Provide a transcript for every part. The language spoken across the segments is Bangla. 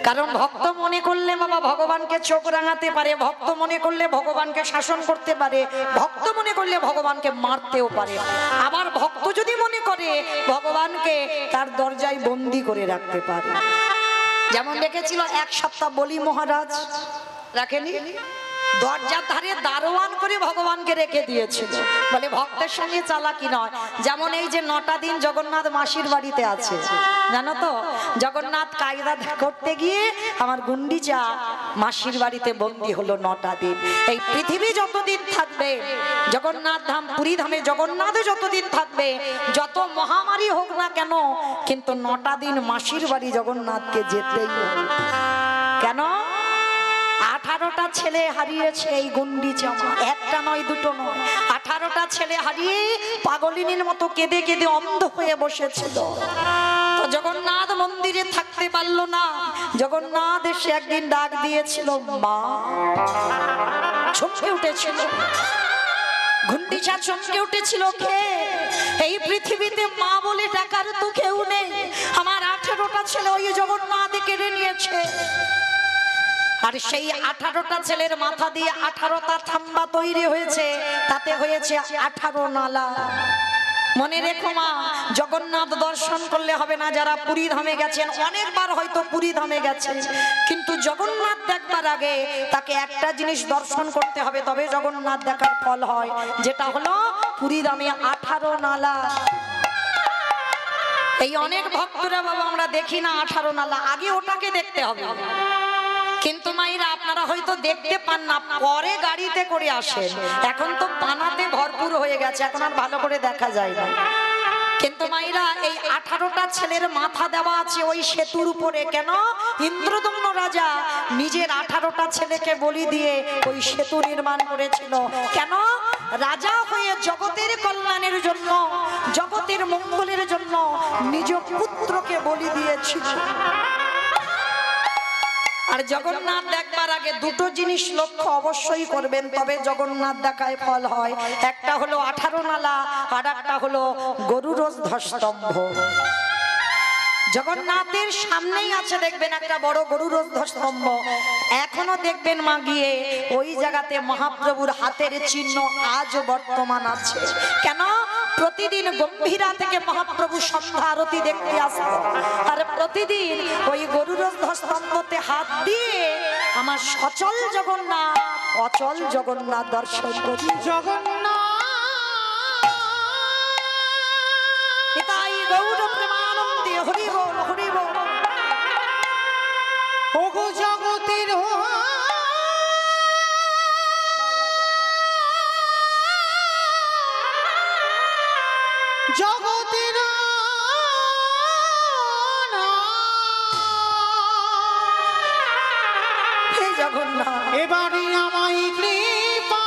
কারণ ভক্ত মনে করলে বাবা ভগবানকে চোখ রাঙাতে পারে, ভক্ত মনে করলে ভগবানকে শাসন করতে পারে, ভক্ত মনে করলে ভগবানকে মারতেও পারে। আবার ভক্ত যদি মনে করে ভগবানকে তার দরজায় বন্দী করে রাখতে পারে। যেমন দেখেছিল এক সপ্তাহ বলি মহারাজ রাখেনি, দরজার ধারে দারোয়ান করে ভগবানকে রেখে দিয়েছিল, বলে ভক্তের সঙ্গে চালাকি নয়। যেমন এই যে 9টা দিন জগন্নাথ মাসির বাড়িতে আছে, জানো তো, জগন্নাথ কায়দা করতে গিয়ে আমার গুন্ডিচা মাসির বাড়িতে বন্দী হলো 9টা দিন। এই পৃথিবী যতদিন থাকবে, জগন্নাথ ধাম পুরী ধামে জগন্নাথ যতদিন থাকবে, যত মহামারী হোক না কেন, কিন্তু 9টা দিন মাসির বাড়ি জগন্নাথকে যেতেই হবে। কেন? 18টা ছেলে হারিয়েছে এই গুন্ডিচা মা, একটা নয় দুটো নয়, 18টা ছেলে হারিয়ে পাগলিনীর মতো কেঁদে কেঁদে অন্ধ হয়ে বসেছিল। তো জগন্নাথ মন্দিরে থাকতে পারলো না, জগন্নাথ এসে একদিন ডাক দিয়েছিল মা, চমকে উঠেছিল গুন্ডিচা, চমকে উঠেছিল। কে? এই পৃথিবীতে মা বলে ডাকার তো কেউ নেই, আমার 18টা ছেলে ওই জগন্নাথ কেড়ে নিয়েছে। আর সেই 18টা ছেলের মাথা দিয়ে 18টা থাম্বা তৈরি হয়েছে, তাতে হয়েছে 18 নালা। মনে রেখো মা, জগন্নাথ দর্শন করলে হবে না। যারা পুরী ধামে গেছেন, অনেকবার হয়তো পুরী ধামে গেছেন, কিন্তু জগন্নাথ দেখবার আগে তাকে একটা জিনিস দর্শন করতে হবে, তবে জগন্নাথ দেখার ফল হয়, যেটা হলো পুরী ধামে 18 নালা। এই অনেক ভক্তরা বাবা আমরা দেখি না 18 নালা, আগে ওটাকে দেখতে হবে। কিন্তু মায়েরা আপনারা হয়তো দেখতে পান না, পরে গাড়িতে করে আসেন। এখন তো পানাতে ভরপুর হয়ে গেছে, এখন আর ভালো করে দেখা যায় না। কিন্তু মায়েরা এই 18টা ছেলের মাথা দেওয়া আছে ওই সেতুর উপরে। কেন? ইন্দ্রদম্ন রাজা নিজের 18টা ছেলেকে বলি দিয়ে ওই সেতু নির্মাণ করেছিল। কেন? রাজা হয়ে জগতের কল্যাণের জন্য, জগতের মঙ্গলের জন্য নিজ পুত্রকে বলি দিয়েছিল। আর জগন্নাথ দেখবার আগে দুটো জিনিস লক্ষ্য অবশ্যই করবেন, তবে জগন্নাথ দেখায় ফল হয়। একটা হলো 18 নালা, আর একটা হলো গরুর ধ্বস্তম্ভ। জগন্নাথের সামনেই আছে দেখবেন একটা বড় গরুর ধ্বস্তম্ভ। এখনো দেখবেন মা গিয়ে ওই জায়গাতে মহাপ্রভুর হাতের চিহ্ন আজ বর্তমান আছে। কেন? প্রতিদিন গম্ভীরা থেকে মহাপ্রভু সন্ধ্যা আরতি দেখতে আসতো, আর প্রতিদিন ওই গরুর ধ্বস্তম্ভতে হাত দিয়ে আমার সচল জগন্নাথ অচল জগন্নাথ দর্শন করি। জগন্নাথ গৌর প্রেমানন্দে হরি বল হরি বল। ওগো জগতের জগতের হে জগন্নাথ, এবারে আমায় কৃপা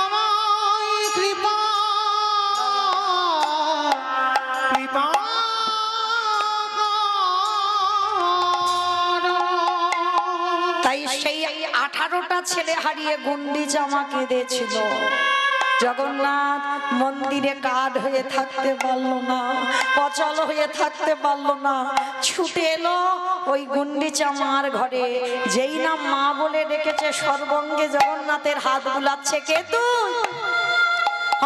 আমায় কৃপা কৃপা তাই সেই 18টা ছেলে হারিয়ে গুন্ডিচা মা কেঁদেছিল। জগন্নাথ মন্দিরে কাঠ হয়ে থাকতে পারলো না, অচল হয়ে থাকতে পারলো না, ছুটে এলো ওই গুন্ডিচা মার ঘরে। যেই না মা বলে ডেকেছে, সর্বঙ্গে জগন্নাথের হাত বুলাচ্ছে। কে তুই?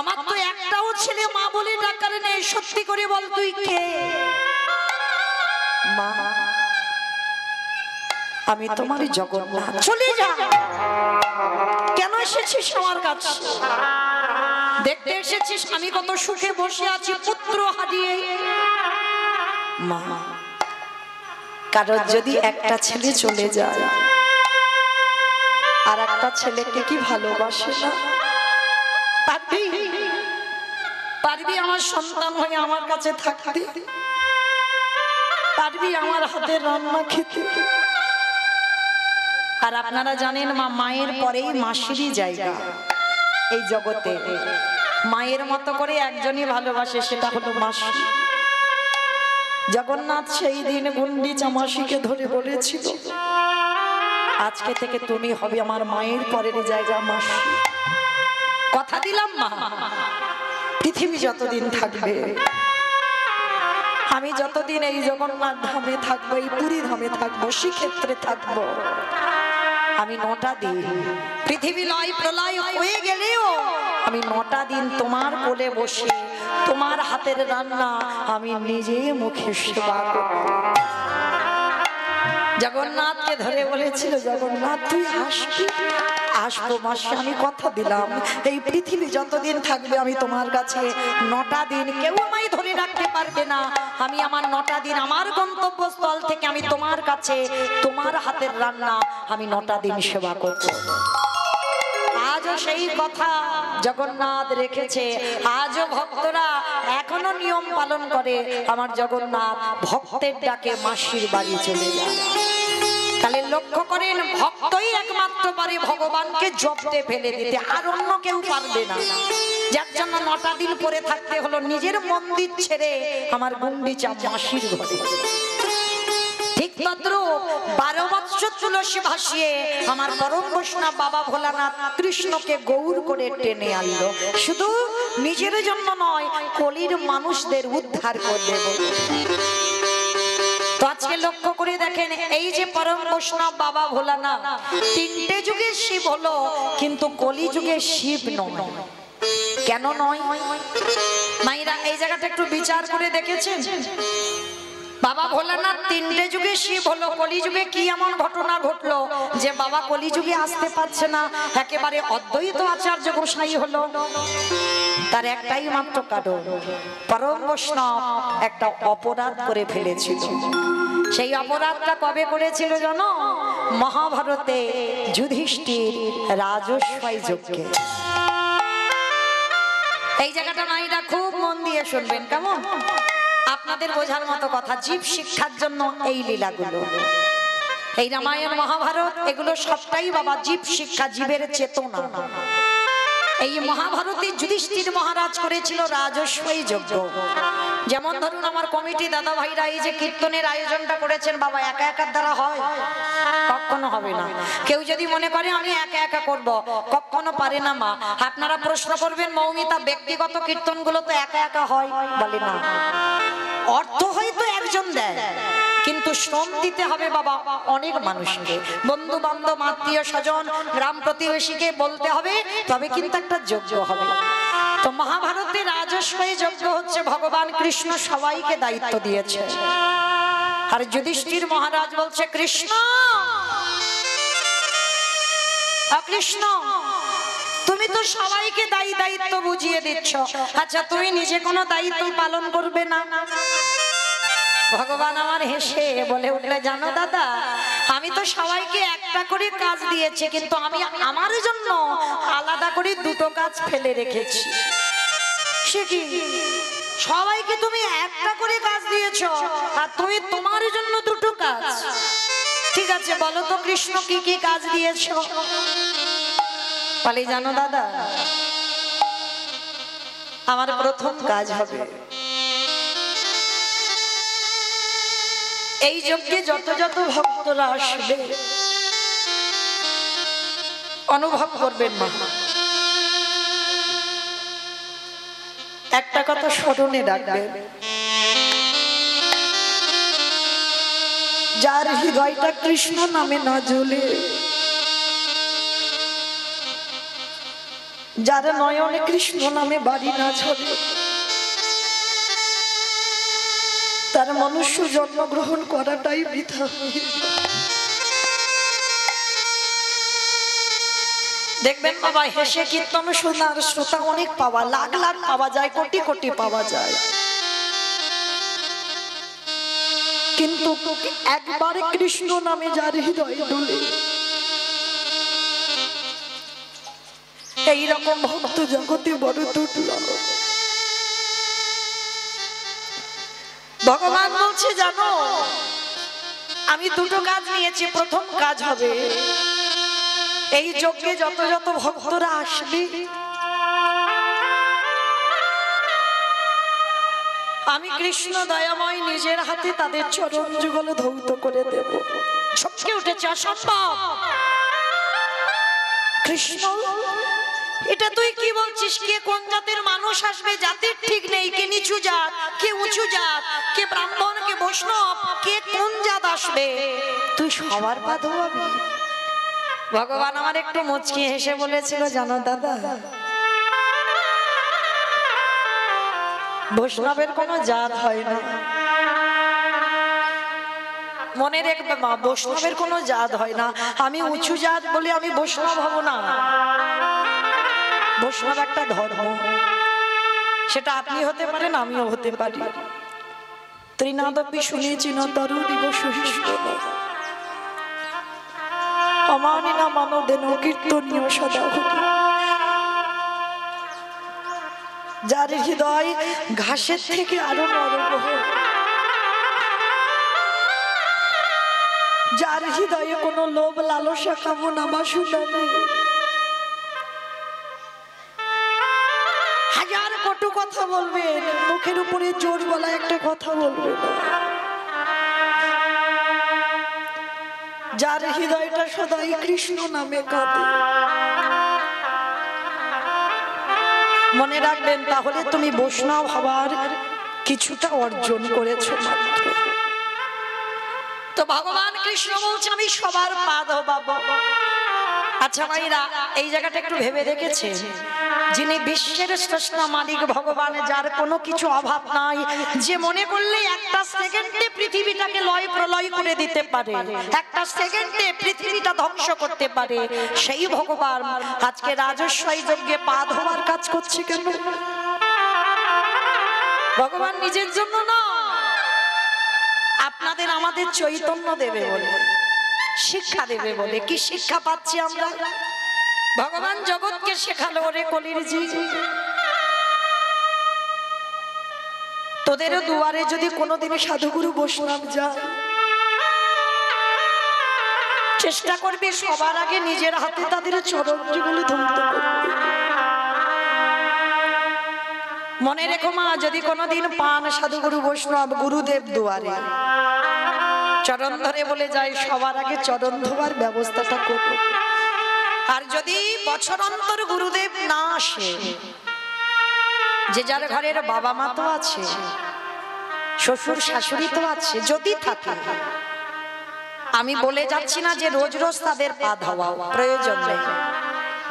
আমার তো একটাও ছেলে মা বলে ডাকার নেই, সত্যি করে বল তুই কে? মা, আমি তোমারই জগন্নাথ। চলে যা। কেন এসেছিস আমার কাছে? দেখতে এসেছিস আমি কত সুখে বসে আছি পুত্র হারিয়ে? মা, কারণ যদি একটা ছেলে চলে যায়, আর একটা ছেলেকে কি ভালোবাসে না? পারবি? পারবি আমার সন্তান হয়ে আমার কাছে থাকতে? পারবি আমার হাতের রান্না খেতে? আর আপনারা জানেন মা, মায়ের পরেই মাসিরই জায়গা এই জগতে। মায়ের মতো করে একজনই ভালোবাসে, সেটা হলো মাসি। জগন্নাথ সেই দিন গুন্ডিচা মাসিকে ধরে বলেছিল, আজকে থেকে তুমি হবে আমার মায়ের পরের জায়গা মাসি। কথা দিলাম মা, পৃথিবী যতদিন থাকবে, আমি যতদিন এই জগন্নাথ ধামে থাকবো, এই পুরী ধামে থাকবো, শ্রীক্ষেত্রে থাকবো, আমি 9টা দিন পৃথিবী লয় প্রলয় হয়ে গেলেও আমি 9টা দিন তোমার কোলে বসে তোমার হাতের রান্না আমি নিজে মুখে সেবা করব। জগন্নাথকে ধরে বলেছিল, জগন্নাথ তুই আসবি? আসবো মাসে, আমি কথা দিলাম এই পৃথিবী যতদিন থাকবে আমি তোমার কাছে 9টা দিন, কেউ আমায় ধরে রাখতে পারবে না। আমি আমার 9টা দিন আমার গন্তব্যস্থল থেকে আমি তোমার কাছে তোমার হাতের রান্না আমি 9টা দিন সেবা করব। আজও সেই কথা জগন্নাথ রেখেছে, আজও ভক্তরা এখনো নিয়ম পালন করে। আমার জগন্নাথ ভক্তের ডাকে মাসির বাড়ি চলে যায়। তাহলে লক্ষ্য করেন, ভক্তই একমাত্র পারে ভগবানকে জব্দে ফেলে দিতে, আর অন্য কেউ পারবে না। যার জন্য 9টা দিন পরে থাকতে হলো নিজের মন্দির ছেড়ে আমার গুন্ডিচা মাসির ঘরে। ঠিক তদ্রূপ 12 বৎসর তুলসী ভাসিয়ে আমার পরম বৈষ্ণব বাবা ভোলানাথ কৃষ্ণকে গৌর করে টেনে আনলো, শুধু নিজের জন্য নয়, কলির মানুষদের উদ্ধার করবে বলে। তো আজকে লক্ষ্য করে দেখেন, এই যে পরম বৈষ্ণব বাবা ভোলানাথ 3টে যুগে শিব হলো, কিন্তু কলি যুগে শিব নয়। কেন নয় মাইরা? এই জায়গাটা একটু বিচার করে দেখেছেন? বাবা ভোলানাথ 3টে যুগে শিব হলো, কলিযুগে কি এমন ঘটনা ঘটলো যে বাবা কলিযুগে আসতে পারছে না, একেবারে অদ্বৈত আচার্য গোসাই হলো? তার একটাই মাত্র কারণ, পরম বৈষ্ণব একটা অপরাধ করে ফেলেছিল। সেই অপরাধটা কবে করেছিল জানো? মহাভারতে যুধিষ্ঠির রাজস্বই যজ্ঞে। এই জায়গাটা মাইরা খুব মন দিয়ে শুনবেন, কেমন? আপনাদের বোঝার মতো কথা, জীব শিক্ষার জন্য এই লীলাগুলো, এই রামায়ণ মহাভারত, এগুলো সবটাই বাবা জীব শিক্ষা, জীবের চেতনা। এই মহাভারতে যুধিষ্ঠির মহারাজ করেছিল রাজস্বই যজ্ঞ। যেমন ধরুন আমার কমিটি দাদা ভাইরা এই যে কীর্তনের আয়োজনটা করেছেন, বাবা একা একার দ্বারা হয়? কখনো হবে না। কেউ যদি মনে করে আমি একা একা করব, কখনো পারে না মা। আপনারা প্রশ্ন করবেন, মৌমিতা ব্যক্তিগত কীর্তনগুলো তো একা একা হয়? বলে না। অর্থ হয়তো একজন দেয়, কিন্তু শ্রম দিতে হবে বাবা অনেক মানুষকে, বন্ধু বান্ধব আত্মীয় স্বজন গ্রাম প্রতিবেশীকে বলতে হবে, তবে কিন্তু একটা যজ্ঞ হবে। তো মহাভারতের রাজস্বই যজ্ঞ হচ্ছে ভগবান কৃষ্ণ সবাইকে দায়িত্ব দিয়েছে। আর যুধিষ্ঠির মহারাজ বলছে, কৃষ্ণ কৃষ্ণ তুমি তো সবাইকে দায়িত্ব বুঝিয়ে দিচ্ছ, আচ্ছা তুমি নিজে কোনো দায়িত্ব পালন করবে না? ভগবান আমার হেসে বলে উঠলে, জানো দাদা, আমি তো সবাইকে একটা করে কাজ দিয়েছি, কিন্তু আমি আমার জন্য আলাদা করে 2টো কাজ ফেলে রেখেছি। সে কি? সবাইকে তুমি একটা করে কাজ দিয়েছ, আর তুমি তোমার জন্য 2টো কাজ? ঠিক আছে, বলো তো কৃষ্ণ কি কি কাজ দিয়েছ? বলে, জানো দাদা, আমার প্রথম কাজ হবে এই যজ্ঞে যত যত ভক্তরা আসবে অনুভব করবেন মা, একটা কথা স্মরণে রাখবেন, যার হৃদয়টা কৃষ্ণ নামে না জ্বলে, যার নয়নে কৃষ্ণ নামে বাড়ি না ঝরে, তার মনুষ্য জন্মগ্রহণ করাটাই বৃথা। দেখবেন বাবা, হেসে কীর্তন শোনার শ্রোতা অনেক পাওয়া, লাখ লাখ পাওয়া যায়, কোটি কোটি পাওয়া যায়, কিন্তু একবারে কৃষ্ণ নামে যার হৃদয় ডোলে, এইরকম ভক্ত জগতে বড় দুর্লভ। ভগবান বলছে, জানো আমি 2টো কাজ নিয়েছি। প্রথম কাজ হবে এই যজ্ঞে যত যত ভক্তরা আসবে আমি কৃষ্ণ দয়াময় নিজের হাতে তাদের চরণ যুগল ধৌত করে দেব। ছটকে উঠেছে, অসম্ভব! কৃষ্ণ এটা তুই কি বলছিস? কে কোন জাতের মানুষ আসবে জাতির ঠিক নেই, কে নিচু জাত, কে উঁচু জাত, কে ব্রাহ্মণ, কে বৈষ্ণব, কে কোন জাত আসবে, তুই সবার পা ধোয়াবি? ভগবান আমার একটু মুচকি হেসে বলেছিল, জানো দাদা, বৈষ্ণবের কোনো জাত হয় না। মনে রেখবে মা, বৈষ্ণবের কোনো জাত হয় না। আমি উঁচু জাত বলে আমি বৈষ্ণব হব না। বৈষ্ণব একটা ধর্ম, সেটা আপনি হতে পারেন, আমিও হতে পারি। ত্রিনাদপি শুনেছি না তরুণীব সহিষ্ণ অমানি না মানদেন কীর্তনীয় সদা হরি। যার হৃদয় ঘাসের থেকে আরো নরম, যার হৃদয়ে কোনো লোভ লালসা কামনা বাসনা নেই, হাজার কটু কথা বলবেন, মুখের উপরে জোর গলা একটা কথা বলবেন, যার হৃদয়টা সদাই কৃষ্ণ নামে কাঁদে, মনে রাখবেন, তাহলে তুমি বৈষ্ণব হবার কিছুটা অর্জন করেছো মাত্র। তো ভগবান কৃষ্ণ বলছে আমি সবার পা ধোবাবো। আচ্ছা ভাইরা, এই জায়গাটা একটু ভেবে দেখেছে, যিনি বিশ্বের শ্রেষ্ঠ মালিক ভগবান, যার কোনো কিছু অভাব নাই, যে মনে করলে একটা সেকেন্ডে পৃথিবীটাকে লয় প্রলয় করে দিতে পারে, একটা সেকেন্ডে পৃথিবীটা ধ্বংস করতে পারে, সেই ভগবান আজকে রাজস্বই যজ্ঞে পা ধোবার কাজ করছে কেন? ভগবান নিজের জন্য না, আপনাদের আমাদের চৈতন্য দেবে বলে, শিক্ষা দেবে বলে। কি শিক্ষা পাচ্ছি আমরা? ভগবান জগৎকে শেখালো, ওরে কলির জি, তোদেরও দুয়ারে যদি কোনোদিন সাধুগুরু বৈষ্ণব যায়, চেষ্টা করবি সবার আগে নিজের হাতে তাদের চরণগুলো ধরতে করবি। মনে রেখো মা, যদি কোনোদিন পান সাধুগুরু বৈষ্ণব গুরুদেব দুয়ারে, চরণ ধরে বলে যায়, সবার আগে চরণ ধোবার ব্যবস্থাটা করো। আর যদি বছর অন্তর গুরুদেব না আসে, যে যার ঘরের বাবা মা তো আছে, শ্বশুর শাশুড়ি তো আছে, যদি থাকে, আমি বলে যাচ্ছি না যে রোজ রোজ তাদের পা ধোয়াও, প্রয়োজন নেই।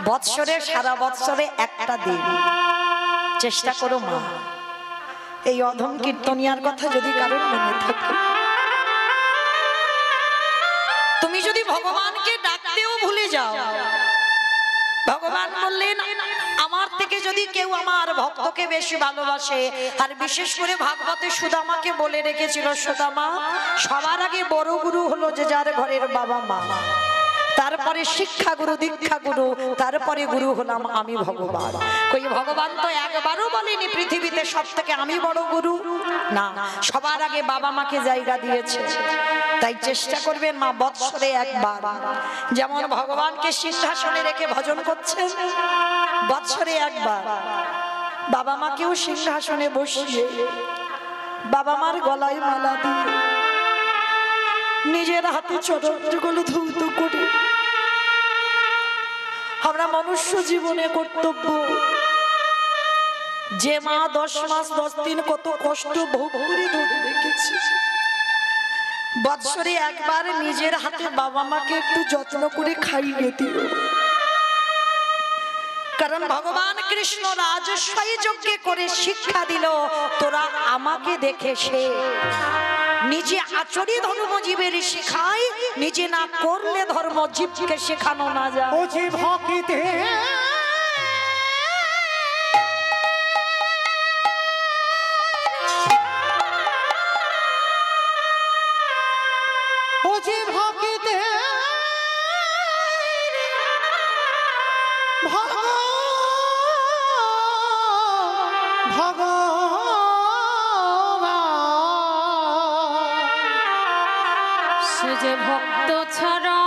বৎসরে, সারা বৎসরে একটা দিন চেষ্টা করো মা, এই অধম কীর্তনিয়ার কথা যদি কারোর মনে থাকে, তুমি যদি ভগবানকে ডাকতেও ভুলে যাও, ভগবান বললেন আমার থেকে যদি কেউ আমার ভক্তকে বেশি ভালোবাসে, আর বিশেষ করে ভাগবতে সুদামাকে বলে রেখেছিল, সুদামা সবার আগে বড় গুরু হলো যে যার ঘরের বাবা মা, তারপরে শিক্ষা গুরু, দীক্ষা গুরু, তারপরে গুরু হলাম আমি ভগবান। কই ভগবান তো একবারও বলেনি পৃথিবীতে সব থেকে আমি বড় গুরু, না, সবার আগে বাবা মাকে জায়গা দিয়েছে। তাই চেষ্টা করবেন মা, বৎসরে একবার, যেমন ভগবানকে সিংহাসনে রেখে ভজন করছেন, বৎসরে একবার বাবা মাকেও সিংহাসনে বসিয়ে বাবা মার গলায় মালা দিয়ে নিজের হাতে চরণগুলো ধৌত করে আমরা মনুষ্য জীবনে কর্তব্য, যে মা 10 মাস 10 দিন কত কষ্ট ভোগ করে ধরে রেখেছি, বৎসরে একবার নিজের হাতে বাবা মাকে একটু যত্ন করে খাইয়ে দিও। কারণ ভগবান কৃষ্ণ রাজস্বই যজ্ঞে করে শিক্ষা দিল, তোরা আমাকে দেখে সে নিজে আচরি ধর্ম জীবের শেখায়, নিজে না করলে ধর্ম জীবকে শেখানো না যায়। ও জীব হকিতে ও জীব হকিতে যে ভক্ত ছাড়া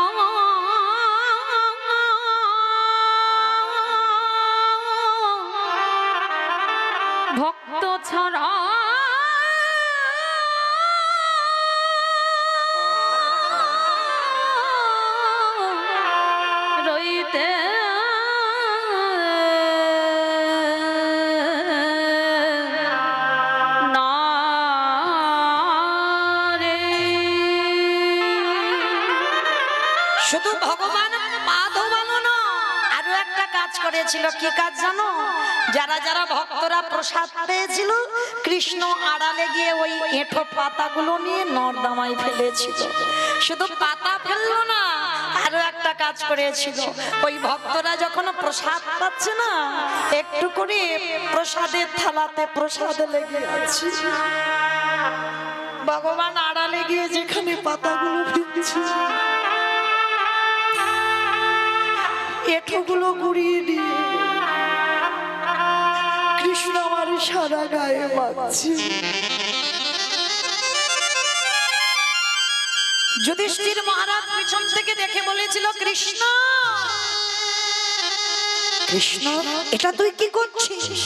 ভক্ত ছাড়া রইতে শুধু ভগবান পা ধোবানো না, আরো একটা কাজ করেছিল। কি কাজ জানো? যারা যারা ভক্তরা প্রসাদ পেয়েছিল, কৃষ্ণ আড়ালে গিয়ে ওই এঁঠো পাতাগুলো নিয়ে নর্দমায় ফেলেছিল। শুধু পাতা ফেললো না, আরো একটা কাজ করেছিল। ওই ভক্তরা যখন প্রসাদ পাচ্ছে না, একটু করে প্রসাদের থালাতে প্রসাদ লেগে আছে। ভগবান আড়ালে গিয়ে যেখানে পাতাগুলো ফেলছে, এঁঠোগুলো গুড়িয়ে দিয়ে কৃষ্ণ আমার সারা গায়ে মাখছে। যুধিষ্ঠির মহারাজ পিছন থেকে দেখে বলেছিল, কৃষ্ণ কৃষ্ণ এটা তুই কি করছিস?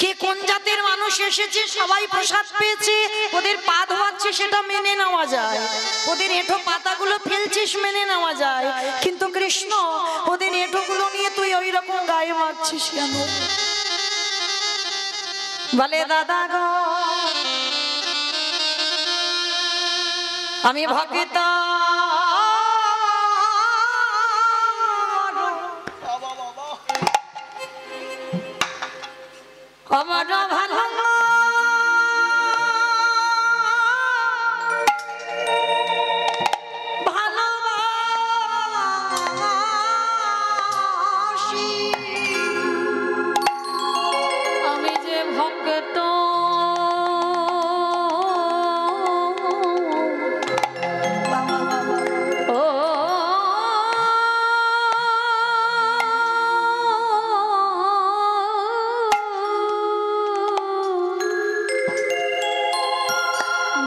কে কোন জাতের মানুষ এসেছে, সবাই প্রসাদ পেয়েছে, ওদের পা ধোয়াচ্ছে, সেটা মেনে নেওয়া যায়। ওদের এঁঠো পাতাগুলো ফেলছিস, মেনে নেওয়া যায়। কিন্তু কৃষ্ণ, ওদের এঁঠোগুলো নিয়ে তুই ওই রকম গায়ে মারছিস কেন? বলে, দাদা গো, আমি ভক্ত, আমার ভালো ভালোবাসি, আমি যে ভক্ত ও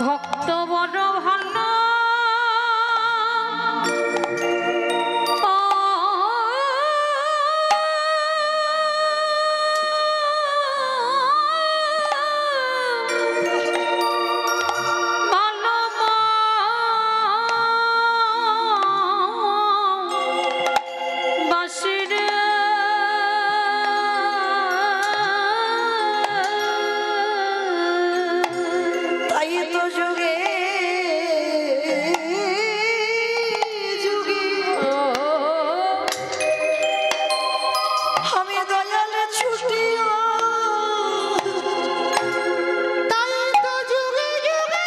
ভক্ত বড় ভালো তাই তো যুগে যুগে আমি দয়াল ছুটিয়া, তাই তো যুগে যুগে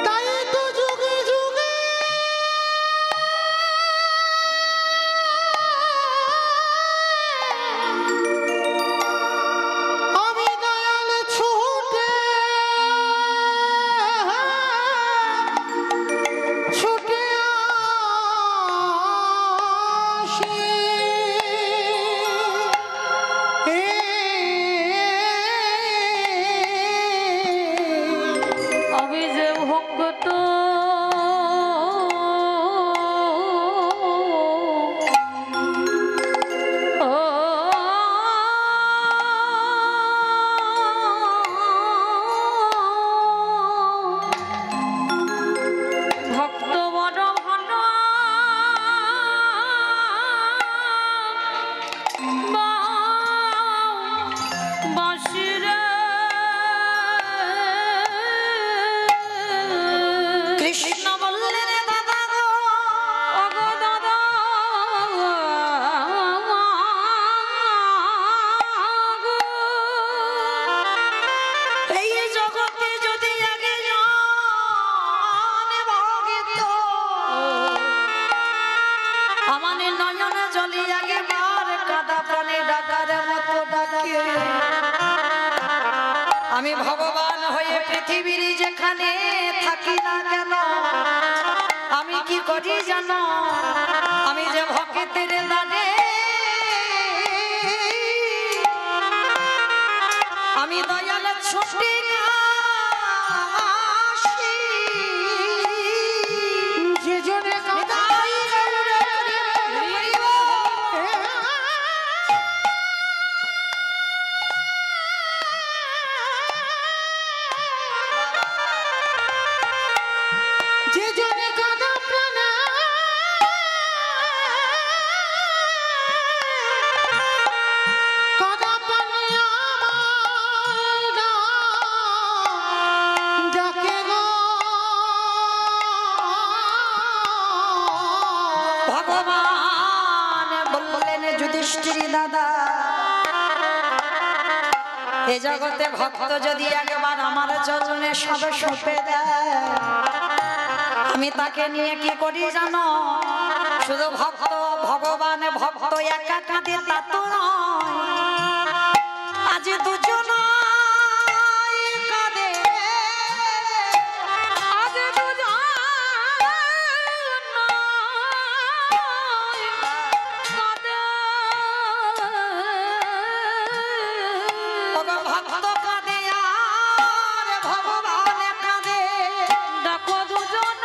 তাই তো যুগে যুগে আমি দয়াল ছুটে ছুটে আসি। আমি যে ভক্ত ও ভক্ত বড় ভালো বাসিরে কৃষ্ণ বললেন, দাদা গো, ওগো দাদা গো, এই জগতে যদি একজন ভক্ত আমার নয়নে জলি আগে মার কাদা প্রাণে ডাকার মতো ডাকে, আমি ভগবান হয়ে পৃথিবীর যেখানে থাকি না কেন, আমি কি করি জানো? আমি যে ভক্তের দানে আমি দয়াল ছুটে আসি। যে জনে কাদাই গৌরে হরিব, যুধিষ্ঠির দাদা, এ জগতে ভক্ত যদি একবার আমার চরণে সবে সঁপে দেয়, আমি তাকে নিয়ে কি করি জানো? শুধু ভক্ত ভগবান ভক্ত একা কাঁদে তা তো নয়, আজ দুজন কাঁদে, আজ দুজন কাঁদে। ভক্ত কাঁদে আর ভগবান কাঁদে। দেখো দুজন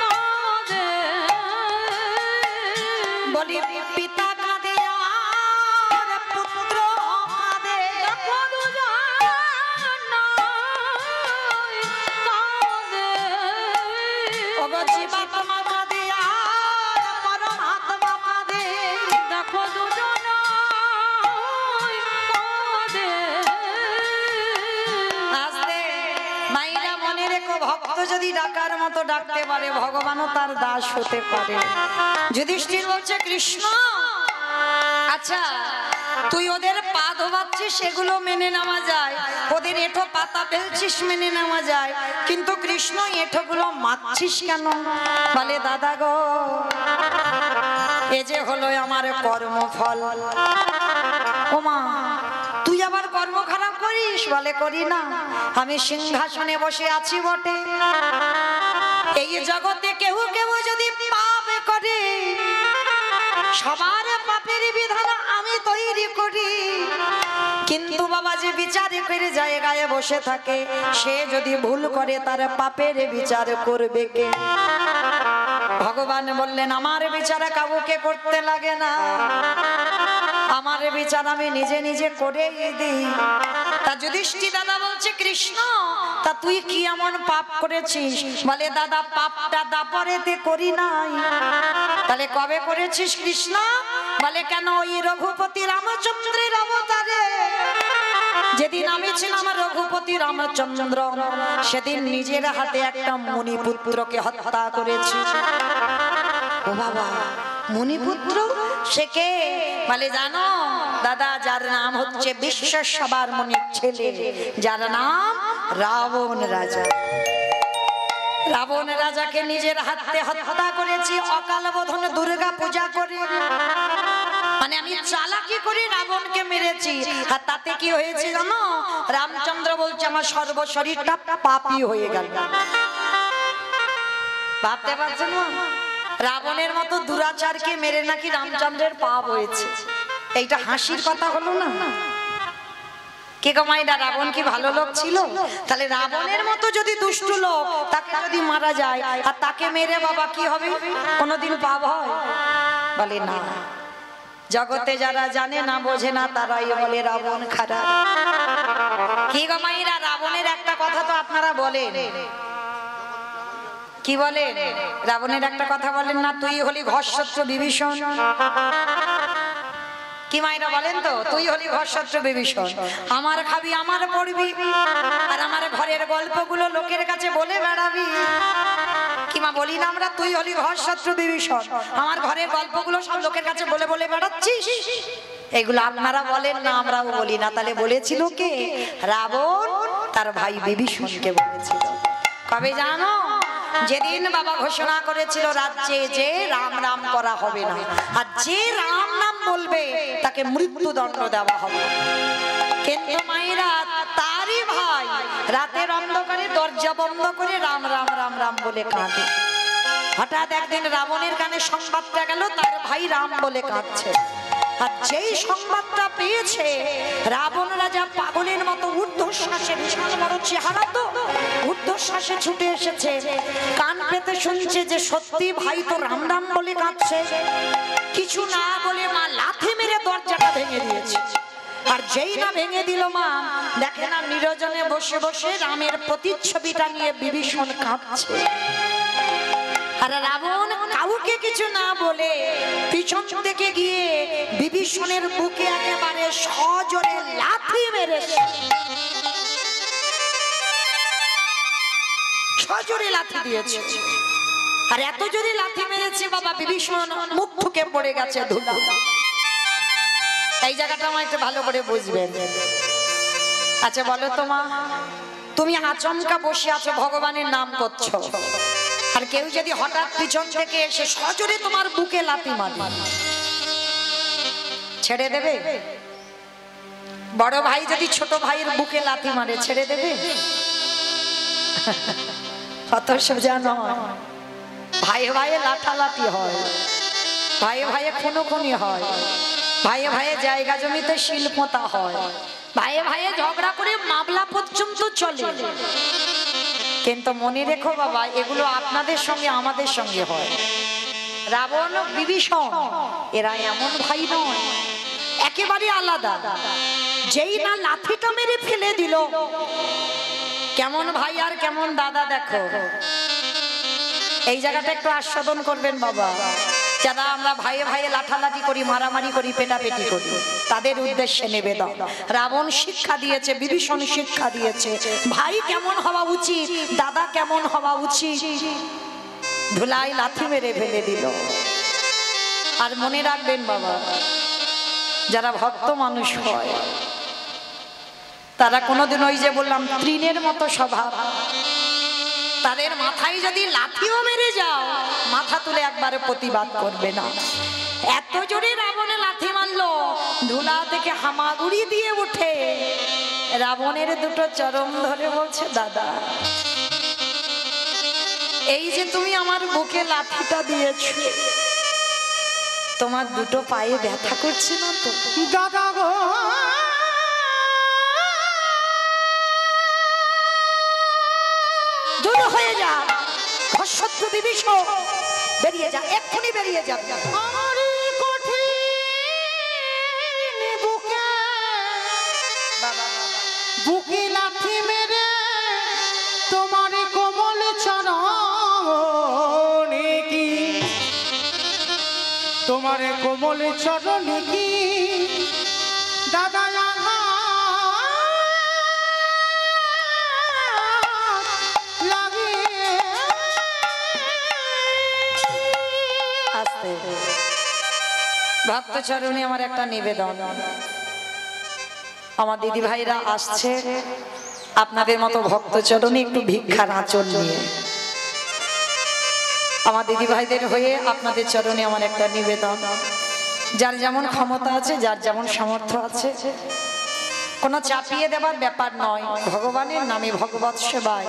কাঁদে। বলি পিতা কাঁদে আর পুত্র কাঁদে। দেখো দুজন কাঁদে। ওগো জীবাত্মা কাঁদে আর পরমাত্মা কাঁদে। দেখো দুজন কাঁদে। আস্তে মাইরা মনে রেখো, ভক্ত যদি ডাকার মতো ডাকতে পারে, ভগবানও তার দাস হতে পারে। যুধিষ্ঠির বলছে, কৃষ্ণ আচ্ছা তুই ওদের পা ধোবাচ্ছিস সেগুলো মেনে নেওয়া যায়, ওদের এঁঠো পাতা ফেলছিস মেনে নেওয়া যায়, কিন্তু কৃষ্ণ এঁঠোগুলো মারছিস কেন? বলে দাদা গো, এ যে হলো আমার কর্মফল। ওমা তুই আবার কর্ম খারাপ করিস? বলে করি না, আমি সিংহাসনে বসে আছি বটে, এই জগতে কেউ কেউ যদি পাপ করে, সবার পাপের বিধান আমি তৈরি করি, কিন্তু বাবা যে বিচার করে জায়গায় বসে থাকে, সে যদি ভুল করে তার পাপের বিচার করবে কে? ভগবান বললেন, আমার বিচার কাউকে করতে লাগে না, আমার বিচার আমি নিজে নিজে করে দিই। তা যুধিষ্ঠির দাদা বলছে, কৃষ্ণ তা তুই কি এমন পাপ করেছিস? বলে দাদা পাপটা দাপরেতে করি নাই। তাহলে কবে করেছিস কৃষ্ণ? বলে কেন, ওই রঘুপতি রামচন্দ্রের অবতারে যেদিন আমি ছিলাম রঘুপতি রামচন্দ্র, সেদিন নিজের হাতে একটা মুনিপুত্রকে হত্যা করেছি। ও বাবা, মুনিপুত্র সে কে? বলে জানো দাদা, যার নাম হচ্ছে বিশ্ব সবার মুনির ছেলে, যার নাম রাবণ রাজা। রাবণ রাজাকে নিজের হাতে হত্যা করেছি অকাল বোধন দুর্গা পূজা করে। মানে আমি চালাকি করে রাবণকে মেরেছি, আর তাতে কি হয়েছে জানো? রামচন্দ্র বলছে আমার সর্বশরীরটা পাপী হয়ে গেল। ভাবতে পারছেন না? রাবণের মতো দুরাচারকে মেরে নাকি রামচন্দ্রের পাপ হয়েছে। এইটা হাসির কথা হলো না? কে কমাইডা, রাবণ কি ভালো লোক ছিল? তাহলে রাবণের মতো যদি দুষ্টু লোক, তাকে যদি মারা যায়, আর তাকে মেরে বাবা কি হবে? কোনোদিন পাপ হয়? বলে না। জগতে যারা জানে না বোঝে না, তারাই বলে রাবণ খারাপ। কি কমাইডা, রাবণের একটা কথা তো আপনারা বলেন, কি বলেন? রাবণের একটা কথা বলেন না, তুই হলি ঘরশত্রু বিভীষণ। কি মাইরা বলেন তো, তুই হলি ঘরশত্রু বিভীষণ, আমার খাবি আমার পড়বি, আর আমার ঘরের গল্পগুলো লোকের কাছে বলে বেড়াবি। কি মা বলি না আমরা, তুই হলি ঘরশত্রু বিভীষণ, আমার ঘরের গল্পগুলো সব লোকের কাছে বলে বলে বেড়াচ্ছিস। এগুলো আপনারা বলেন না, আমরাও বলি না। তাহলে বলেছিল কে? রাবণ তার ভাই বিভীষণকে বলেছিল। কবে জানো? যেদিন বাবা ঘোষণা করেছিল রাজ্যে যে রাম রাম করা হবে না, আর যে রাম নাম বলবে তাকে মৃত্যুদণ্ড দেওয়া হবে। কিন্তু মায়েরা, তারই ভাই রাতের অন্ধকারে দরজা বন্ধ করে রাম রাম রাম রাম বলে কাঁদে। হঠাৎ একদিন রাবণের কানে সংবাদটা গেল, তার ভাই রাম বলে কাঁদছে। আর যেই সংবাদটা পেয়েছে, রাবণ রাজা পাগলের মতো ঊর্ধ্বশ্বাসে, বিশাল বড় চেহারা তো, ঊর্ধ্বশ্বাসে ছুটে এসেছে, কান পেতে শুনছে যে সত্যি ভাই তো রাম রাম বলে কাঁদছে। কিছু না বলে মা লাথি মেরে দরজাটা ভেঙে দিয়েছে। আর যেই না ভেঙে দিল মা, দেখে না নিরজনে বসে বসে রামের প্রতিচ্ছবিটা নিয়ে বিভীষণ কাঁদছে। আর রাবণ কাউকে কিছু না বলে পিছন থেকে গিয়ে বিভীষণের বুকে একেবারে সজোরে লাথি মেরেছে। সজোরে লাথি দিয়েছে। আর এত যদি লাথি মেরেছে বাবা বিভীষণ মুখ থুকে পড়ে গেছে ধুলা। এই জায়গাটা আমার একটু ভালো করে বুঝবেন। আচ্ছা বলো তো মা, তুমি আচমকা বসে আছো ভগবানের নাম করছো, আর কেউ যদি হঠাৎ পিছন থেকে এসে সজোরে তোমার বুকে লাথি মারে, ছেড়ে দেবে? বড় ভাই যদি ছোট ভাইয়ের বুকে লাথি মারে ছেড়ে দেবে? অত সোজা নয়। ভাইয়ে ভাইয়ে লাঠালাঠি হয়, ভাইয়ে ভাইয়ে খুনোখুনি হয়, ভাইয়ে ভাইয়ে জায়গা জমিতে শিল্পতা হয়, ভাইয়ে ভাইয়ে ঝগড়া করে মামলা পর্যন্ত চলে। কিন্তু মনে রেখো বাবা, এগুলো আপনাদের সঙ্গে আমাদের সঙ্গে হয়। রাবণ বিভীষণ এরা এমন ভাই নয়, একেবারে আলাদা। যেই না লাঠিটা মেরে ফেলে দিল, কেমন ভাই আর কেমন দাদা দেখো। এই জায়গাটা একটু আস্বাদন করবেন বাবা। যারা আমরা ভাইয়ে ভাইয়ে লাঠালাঠি করি, মারামারি করি, পেটাপেটি করি, তাদের উদ্দেশ্যে নিবেদন। রাবণ শিক্ষা দিয়েছে, বিভীষণ শিক্ষা দিয়েছে ভাই কেমন হওয়া উচিত, দাদা কেমন হওয়া উচিত। ধুলাই লাথি মেরে ফেলে দিল। আর মনে রাখবেন বাবা, যারা ভক্ত মানুষ হয় তারা কোনোদিন ওই যে বললাম তৃণের মতো স্বভাব, তাদের মাথায় যদি লাথিও মেরে যাও মাথা তুলে একবারে প্রতিবাদ করবে না। এত জোরে রাবণে লাথি মারলো, ধুলা থেকে হামাগুড়ি দিয়ে উঠে রাবণের দুটো চরম ধরে বলছে, দাদা এই যে তুমি আমার বুকে লাঠিটা দিয়েছো, তোমার দুটো পায়ে ব্যথা করছে না তো? দাদা গো, দূর হয়ে যা শত্রু বিভীষণ, বেরিয়ে যা, এক্ষুনি বেরিয়ে যা। আমারই কঠিন বুকে বুকে লাথি মেরে তোমার কোমল চরণে কি, তোমার কোমল চরণে কি দাদা ভক্ত চরণে আমার একটা নিবেদন। আমার দিদি ভাইরা আসছে আপনাদের মতো ভক্ত চরণে একটু ভিক্ষার আঁচল নিয়ে। আমার দিদি ভাইদের হয়ে আপনাদের চরণে আমার একটা নিবেদন। যার যেমন ক্ষমতা আছে, যার যেমন সামর্থ্য আছে, কোনো চাপিয়ে দেবার ব্যাপার নয়। ভগবানের নামে ভগবত সেবায়।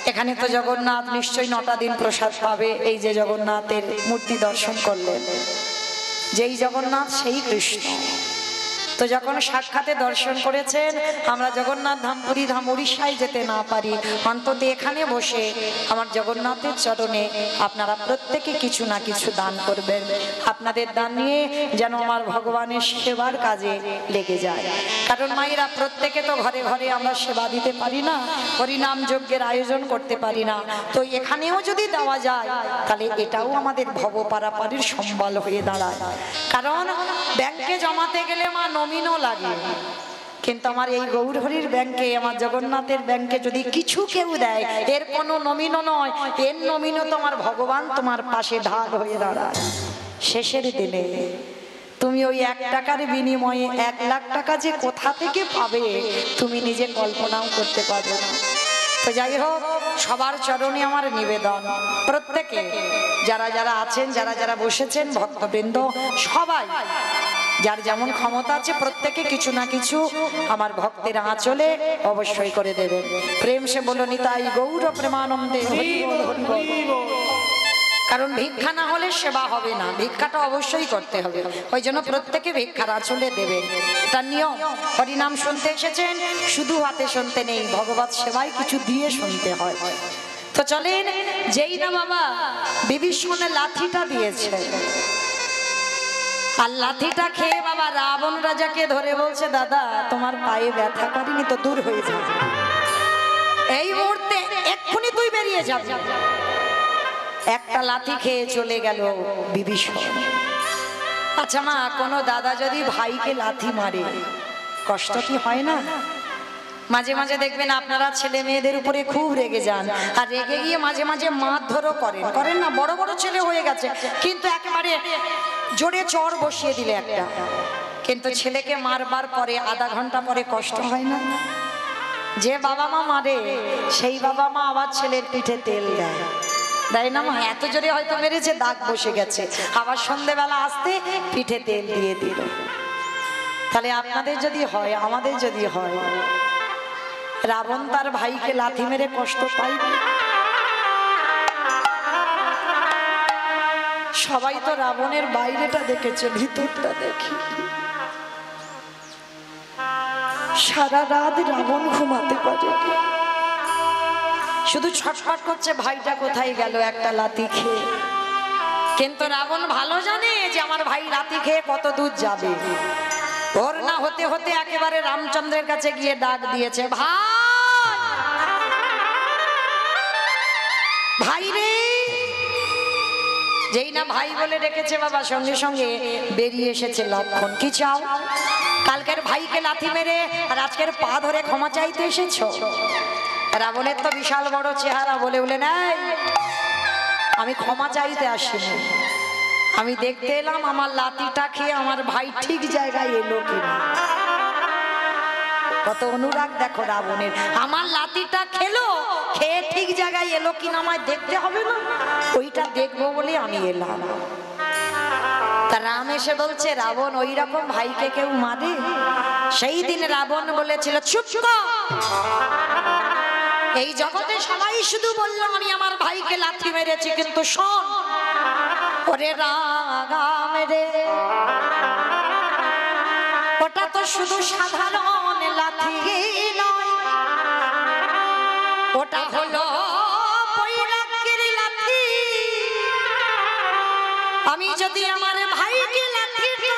এখানে তো জগন্নাথ নিশ্চয়ই 9টা দিন প্রসাদ পাবে। এই যে জগন্নাথের মূর্তি দর্শন করলেন, যেই জগন্নাথ সেই কৃষ্ণ। তো যখন সাক্ষাতে দর্শন করেছেন, আমরা জগন্নাথ ধাম, পুরী ধাম, উড়িষ্যায় যেতে না পারি, অন্তত এখানে বসে আমার জগন্নাথের চরণে আপনারা প্রত্যেকে কিছু না কিছু দান করবেন। আপনাদের দান নিয়ে যেন আমার ভগবানের সেবার কাজে লেগে যায়। কারণ মায়েরা প্রত্যেকে তো ঘরে ঘরে আমরা সেবা দিতে পারি না, হরিনাম যজ্ঞের আয়োজন করতে পারি না। তো এখানেও যদি দেওয়া যায় তাহলে এটাও আমাদের ভব পারাপারের সম্বল হয়ে দাঁড়ায়। কারণ ব্যাংকে জমাতে গেলে মা নমিনও লাগে, কিন্তু আমার এই গৌরহরির ব্যাংকে, আমার জগন্নাথের ব্যাংকে যদি কিছু কেউ দেয়, এর কোনো নমিনও নয়, এর নমিনও তোমার ভগবান তোমার পাশে ঢাল হয়ে দাঁড়ায়। শেষের দিনে তুমি ওই 1 টাকার বিনিময়ে 1 লাখ টাকা যে কোথা থেকে পাবে তুমি নিজে কল্পনাও করতে পারবে না। তো যাই হোক, সবার চরণে আমার নিবেদন, প্রত্যেকে যারা যারা আছেন, যারা যারা বসেছেন, ভক্তবৃন্দ সবাই যার যেমন ক্ষমতা আছে প্রত্যেকে কিছু না কিছু আমার ভক্তের আঁচলে অবশ্যই করে দেবেন। প্রেম সে বলো নিতাই গৌর প্রেমানন্দে হরি বল, হরি বল। কারণ ভিক্ষা না হলে সেবা হবে না, ভিক্ষাটা অবশ্যই করতে হবে। ওই জন্য প্রত্যেকে ভিক্ষার আঁচলে দেবেন, এটা নিয়ম। হরিনাম শুনতে এসেছেন, শুধু হাতে শুনতে নেই, ভগবত সেবায় কিছু দিয়ে শুনতে হয়। তো চলেন, যেই না বাবা বিভীষণের লাঠিটা দিয়েছে, আর লাঠিটা খেয়ে বাবা রাবণ রাজাকে ধরে বলছে, দাদা তোমার পায়ে ব্যথা করেনি তো, দূর হয়ে যাবে এই মুহূর্তে, এক্ষুনি তুই বেরিয়ে যাবি। একটা লাঠি খেয়ে চলে গেল বিভীষণ। আচ্ছা মা, কোনো দাদা যদি ভাইকে লাথি মারে কষ্ট কি হয় না? মাঝে মাঝে দেখবেন আপনারা ছেলে মেয়েদের উপরে খুব রেগে যান, আর রেগে গিয়ে মাঝে মাঝে মারধরও করেন, করেন না? বড় বড় ছেলে হয়ে গেছে, কিন্তু একেবারে জোরে চর বসিয়ে দিলে একটা, কিন্তু ছেলেকে মারবার পরে আধা ঘন্টা পরে কষ্ট হয় না? যে বাবা মা মারে সেই বাবা মা আবার ছেলের পিঠে তেল দেয়, দেয় না মা? এত জোরে হয়তো মেরেছে, দাগ বসে গেছে, আবার সন্ধেবেলা আসতে পিঠে তেল দিয়ে দিল। তাহলে আপনাদের যদি হয়, আমাদের যদি হয়, রাবণ তার ভাইকে লাথি মেরে কষ্ট পাইবে? সবাই তো রাবণের বাইরেটা দেখেছে, ভিতরটা দেখি। সারা রাত রাবণ ঘুমাতে পারে, শুধু ছটফট করছে ভাইটা কোথায় গেল একটা লাথি খেয়ে। কিন্তু রাবণ ভালো জানে যে আমার ভাই লাথি খেয়ে কত দূর যাবে। ভোর না হতে হতে একেবারে রামচন্দ্রের কাছে গিয়ে ডাক দিয়েছে, ভাই, ভাই রে। যেই না ভাই বলে ডেকেছে বাবা, সঙ্গে সঙ্গে বেরিয়ে এসেছে লক্ষণ। কি চাও? কালকের ভাইকে লাথি মেরে আর আজকের পা ধরে ক্ষমা চাইতে এসেছো? রাবণের তো বিশাল বড় চেহারা, বলে বলে নাই, আমি ক্ষমা চাইতে আসিনি, আমি দেখতে এলাম আমার লাঠিটা খেয়ে আমার ভাই ঠিক জায়গায় এলো কিনা। কত অনুরাগ দেখো রাবণের, আমার লাঠিটা খেলো, খেয়ে ঠিক জায়গায় এলো কিনা আমায় দেখতে হবে না? ওইটা দেখবো বলে আমি এলাম। তা রাম এসে বলছে, রাবণ ওই রকম ভাইকে কেউ মারে? সেই দিন রাবণ বলেছিল, চুপ কর, এই জগতে সবাই শুধু বললো আমি আমার ভাইকে লাথি মেরেছি, কিন্তু শোন ওরে রাম রে, ওটা তো শুধু সাধারণ লাথি নয়, ওটা হলো বৈরাগ্যের লাথি। আমি যদি আমার ভাইকে লাথিটা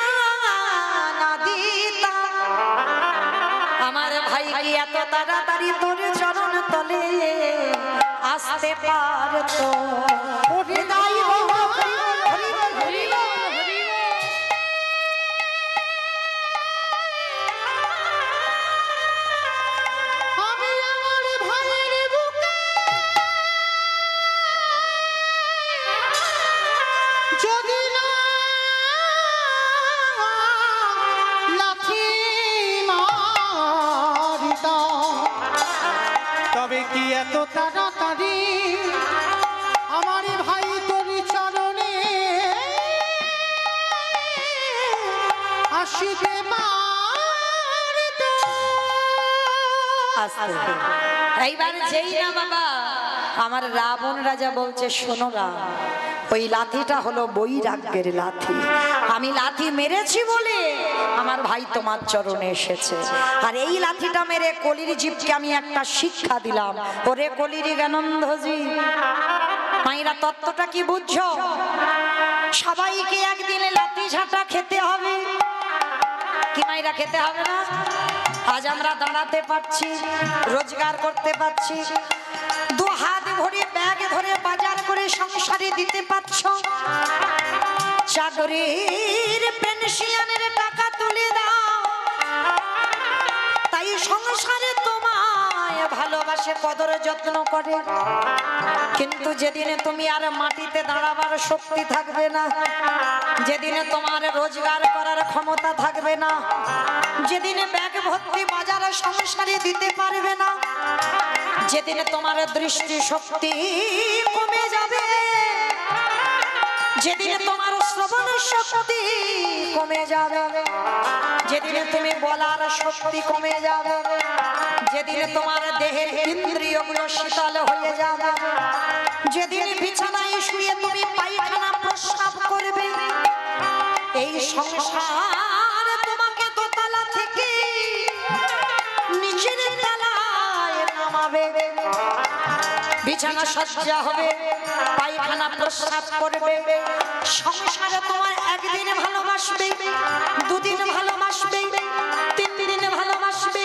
না দিতাম, আমার ভাই কি এত তাড়াতাড়ি তোর চরণ তলে আসতে পারতো? তবে কি এত তাড়াতাড়ি আমার ভাই তোর চরণে আসিতে পারতো? এইবার যেই না বাবা আমার রাবণ রাজা বলছে, শোনো রাম, ওই লাঠিটা হলো বৈরাগ্যের লাঠি, আমি লাঠি মেরেছি বলে আমার ভাই তোমার চরণে এসেছে। আর এই লাঠিটা মেরে কলির জীবকে আমি একটা শিক্ষা দিলাম, ওরে কলির জ্ঞানন্ধজি। মাইরা তত্ত্বটা কি বুঝছো? সবাইকে একদিনে লাঠি ঝাঁটা খেতে হবে, কি মাইরা খেতে হবে না? আজ আমরা দাঁড়াতে পারছি, রোজগার করতে পারছি, দু হাত ভরে ব্যাগ ধরে বাজার করে সংসারে দিতে পারছ, চাকরির পেনশনের টাকা তুলে দাও, তাই সংসারে তোমায় ভালোবাসে, কদর যত্ন করে। কিন্তু যেদিনে তুমি আর মাটিতে দাঁড়াবার শক্তি থাকবে না, যেদিনে তোমার রোজগার করার ক্ষমতা থাকবে না, যেদিনে ব্যাগ ভর্তি বাজারে সংসারে দিতে পারবে না, যেদিনে তোমার দৃষ্টি শক্তি কমে যাবে, যেদিনে তোমার শ্রবণ শক্তি কমে যাবে, যেদিনে তুমি বলার শক্তি কমে যাবে, যেদিনে তোমার দেহের ইন্দ্রিয়গুলো শীতল হয়ে যাবে, যেদিন বিছানায় শুয়ে তুমি পায়খানা প্রস্রাব করবে, এই সংসার তোমাকে দোতলা থেকে নিচের তলায় নামাবে, বিছানা সজ্জা হবে, পায়খানা প্রস্রাব করবে, সংসারে তোমার একদিন ভালোবাসবে, দুদিন ভালোবাসবে, তিন দিন ভালোবাসবে,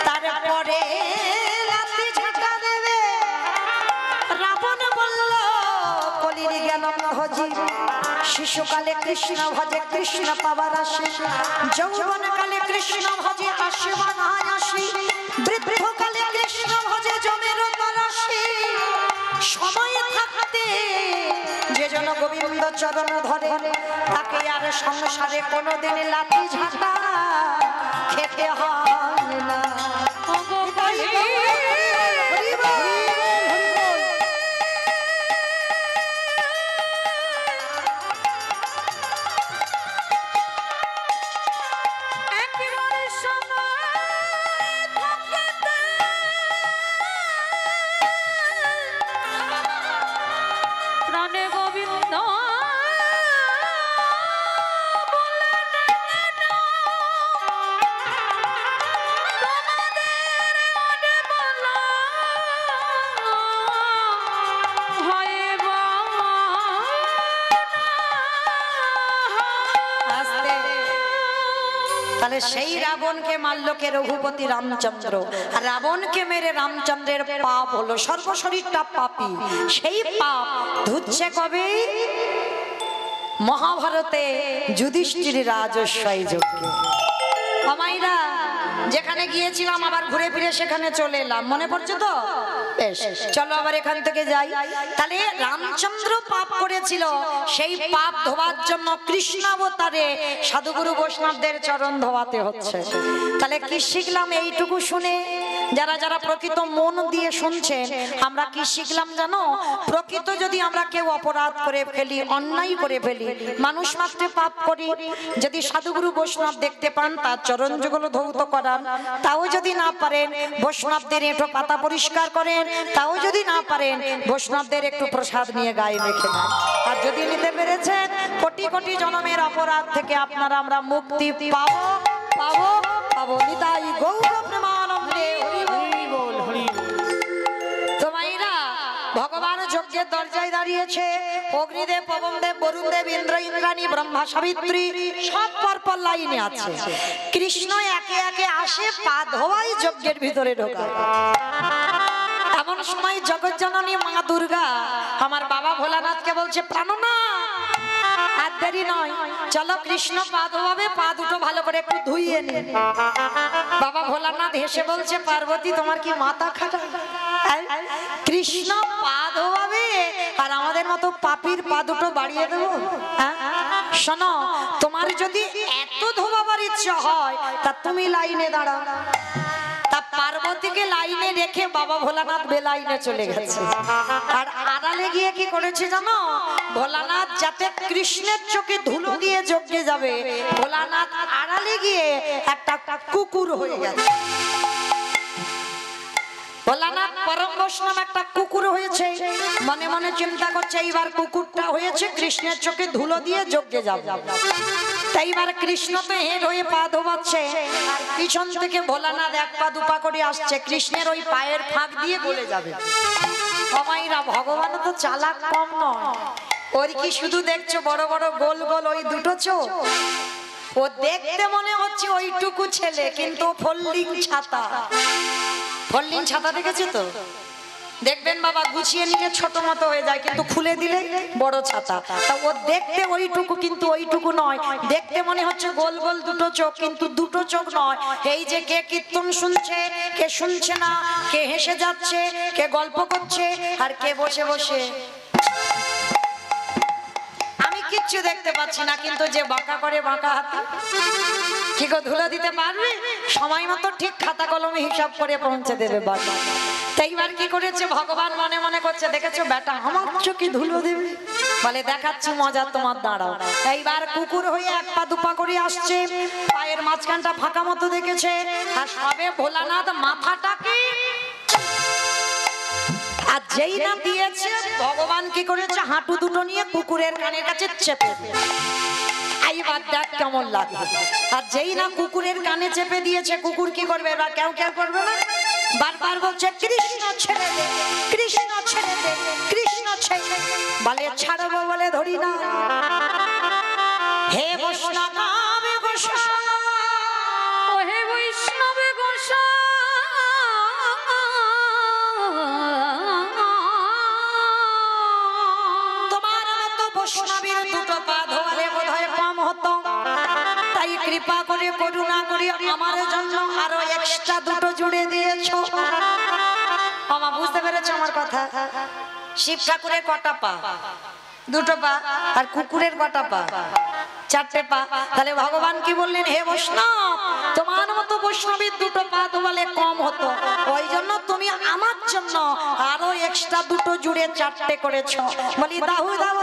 তারপরে লাথি ঝাঁটা দেবে। রাবণ বলল, কলির জ্ঞানন্ধজি, শিশুকালে কৃষ্ণ ভজে কৃষ্ণ পাবার আসে, যৌবনকালে কৃষ্ণ ভজে আসে বানায় আসে, বৃদ্ধকালে কৃষ্ণ ভজে জমের তরাসে। সময় থাকতে যে জন গোবিন্দ চরণ ধরে তাকে আর সংসারে কোনোদিন লাঠি ঝাঁটা খেতে হয় না। প্রাণে গোবিন্দ তাহলে সেই রাবণকে মারল কে? রঘুপতি রামচন্দ্র। আর রাবণকে মেরে রামচন্দ্রের পাপ হলো, সর্বশরীরটা পাপী। সেই পাপ ধুচ্ছে কবে? মহাভারতে যুধিষ্ঠির রাজস্বই যজ্ঞে। আমাইরা যেখানে গিয়েছিলাম আবার ঘুরে ফিরে সেখানে চলে এলাম, মনে পড়ছে তো? বেশ, চলো আবার এখান থেকে যাই। তাহলে রামচন্দ্র পাপ করেছিল, সেই পাপ ধোয়ার জন্য কৃষ্ণাবতারে সাধুগুরু বৈষ্ণবদের চরণ ধোয়াতে হচ্ছে। তাহলে কি শিখলাম এইটুকু শুনে? যারা যারা প্রকৃত মন দিয়ে শুনছেন, আমরা কি শিখলাম জানো? প্রকৃত যদি আমরা কেউ অপরাধ করে ফেলি, অন্যায় করে ফেলি, মানুষ মাত্রে পাপ করি, যদি সাধুগুরু বৈষ্ণব দেখতে পান তার চরণ যুগল ধৌত করান, তাও যদি না পারেন বৈষ্ণবদের এঁটো পাতা পরিষ্কার করেন, তাও যদি না পারেন বৈষ্ণবদের একটু প্রসাদ নিয়ে গায়ে মেখে দেন। আর যদি নিতে পেরেছেন, কোটি কোটি জনমের অপরাধ থেকে আপনারা আমরা মুক্তি পাবো পাবো পাবো। নিতাই গৌর প্রেমানন্দে হরি বল হরি বল। তোমাইরা ভগবান যজ্ঞের দরজায় দাঁড়িয়েছে, অগ্নিদেব, পবনদেব, বরুণদেব, ইন্দ্র, ইন্দ্রাণী, ব্রহ্মা, সাবিত্রী সব পরপর লাইনে আছে। কৃষ্ণ একে একে আসে, পা ধোয়াই যজ্ঞের ভিতরে ঢোকায়। এমন সময় জগজ্জননী মা দুর্গা আমার বাবা ভোলানাথকে বলছে, প্রাণনাথ আর দেরি নয়, চলো কৃষ্ণ পা ধোয়াবে, পা দুটো ভালো করে একটু ধুইয়ে নি। বাবা ভোলানাথ হেসে বলছে, পার্বতী তোমার কি মাথা খারাপ? কৃষ্ণ পা ধোয়াবে আর আমাদের মতো পাপীর পা দুটো বাড়িয়ে দেবো? শোনো, তোমার যদি এত ধোয়াবার ইচ্ছা হয় তা তুমি লাইনে দাঁড়াও। তা পার্বতীকে লাইনে রেখে বাবা ভোলানাথ বেলাইনে চলে গেছে। আর আড়ালে গিয়ে কি করেছে জানো? ভোলানাথ যাতে কৃষ্ণের চোখে ধুলো দিয়ে যজ্ঞে যাবে, ভোলানাথ আড়ালে গিয়ে একটা কুকুর হয়ে গেছে। ভোলানাথ পরম বৈষ্ণব একটা কুকুর হয়েছে, মনে মনে চিন্তা করছে এইবার কুকুরটা হয়েছে কৃষ্ণের চোখে ধুলো দিয়ে যজ্ঞে যাবে। তাই এবার কৃষ্ণ তো হেঁট হয়ে পা ধোবাচ্ছে, আর পিছন থেকে ভোলানাথ এক পা দুপা করে আসছে, কৃষ্ণের ওই পায়ের ফাঁক দিয়ে গলে যাবে। সবাইরা ভগবান তো চালাক কম নয়, ওর কি শুধু দেখছো বড় বড় গোল গোল ওই দুটো চোখ? ও দেখতে মনে হচ্ছে ওইটুকু ছেলে, কিন্তু ফল্লিং ছাতা। ফল্লিং ছাতা দেখেছো তো? দেখবেন বাবা গুছিয়ে নিলে ছোট মতো হয়ে যায়, কিন্তু খুলে দিলে বড় ছাতা। তা ও দেখতে ওইটুকু, কিন্তু ওইটুকু নয়। দেখতে মনে হচ্ছে গোল গোল দুটো চোখ, কিন্তু দুটো চোখ নয়। এই যে কে কীর্তন শুনছে, কে শুনছে না, কে হেসে যাচ্ছে, কে গল্প করছে, আর কে বসে বসে আমি কিচ্ছু দেখতে পাচ্ছি না, কিন্তু যে বাঁকা করে বাঁকা হাতে কি গো ধুলো দিতে পারবে? সময় মতো ঠিক খাতা কলমে হিসাব করে পৌঁছে দেবে বাবা। তাই এবার কি করেছে ভগবান মনে মনে করছে, দেখেছো বেটা আমার চোখে ধুলো দেবে, বলে দেখাচ্ছি মজা তোমার, দাঁড়াও। এইবার কুকুর হয়ে এক পা দুপা করে আসছে, পায়ের মাঝখানটা ফাঁকা মতো দেখেছে, আর সবে ভোলানাথ মাথাটাকে আর যেই না দিয়েছে, ভগবান কি করেছে হাঁটু দুটো নিয়ে কুকুরের কানের কাছে চেপে, এইবার দেখ কেমন লাগে। আর যেই না কুকুরের কানে চেপে দিয়েছে, কুকুর কি করবে? এবার কেউ কেউ করবে না, বারবার বলছে কৃষ্ণ ছেড়ে দে, কৃষ্ণ ছেড়ে দে, কৃষ্ণ ছেড়ে দে। বলে ছাড়বো বলে ধরি না। হে বৈষ্ণব গোসাই, ও হে বৈষ্ণব গোসাই, তোমার মতো বৈষ্ণবের দুটো পা ধোয়া কৃপা করে করুণা করে আমার জন্য আরো এক্সট্রা দুটো জুড়ে দিয়েছো। মামা বুঝতে পেরেছো আমার কথা? শিব ঠাকুরের কটা পা? দুটো পা। আর কুকুরের কটা পা? চারটে পা। তাহলে ভগবান কি বললেন, হে বৈষ্ণব, তোমার মতো বৈষ্ণবীর দুটো পা বলে কম হতো, ওই জন্য তুমি আমার জন্য আরো এক্সট্রা দুটো জুড়ে চারটে করেছো। বলি দাহু দাও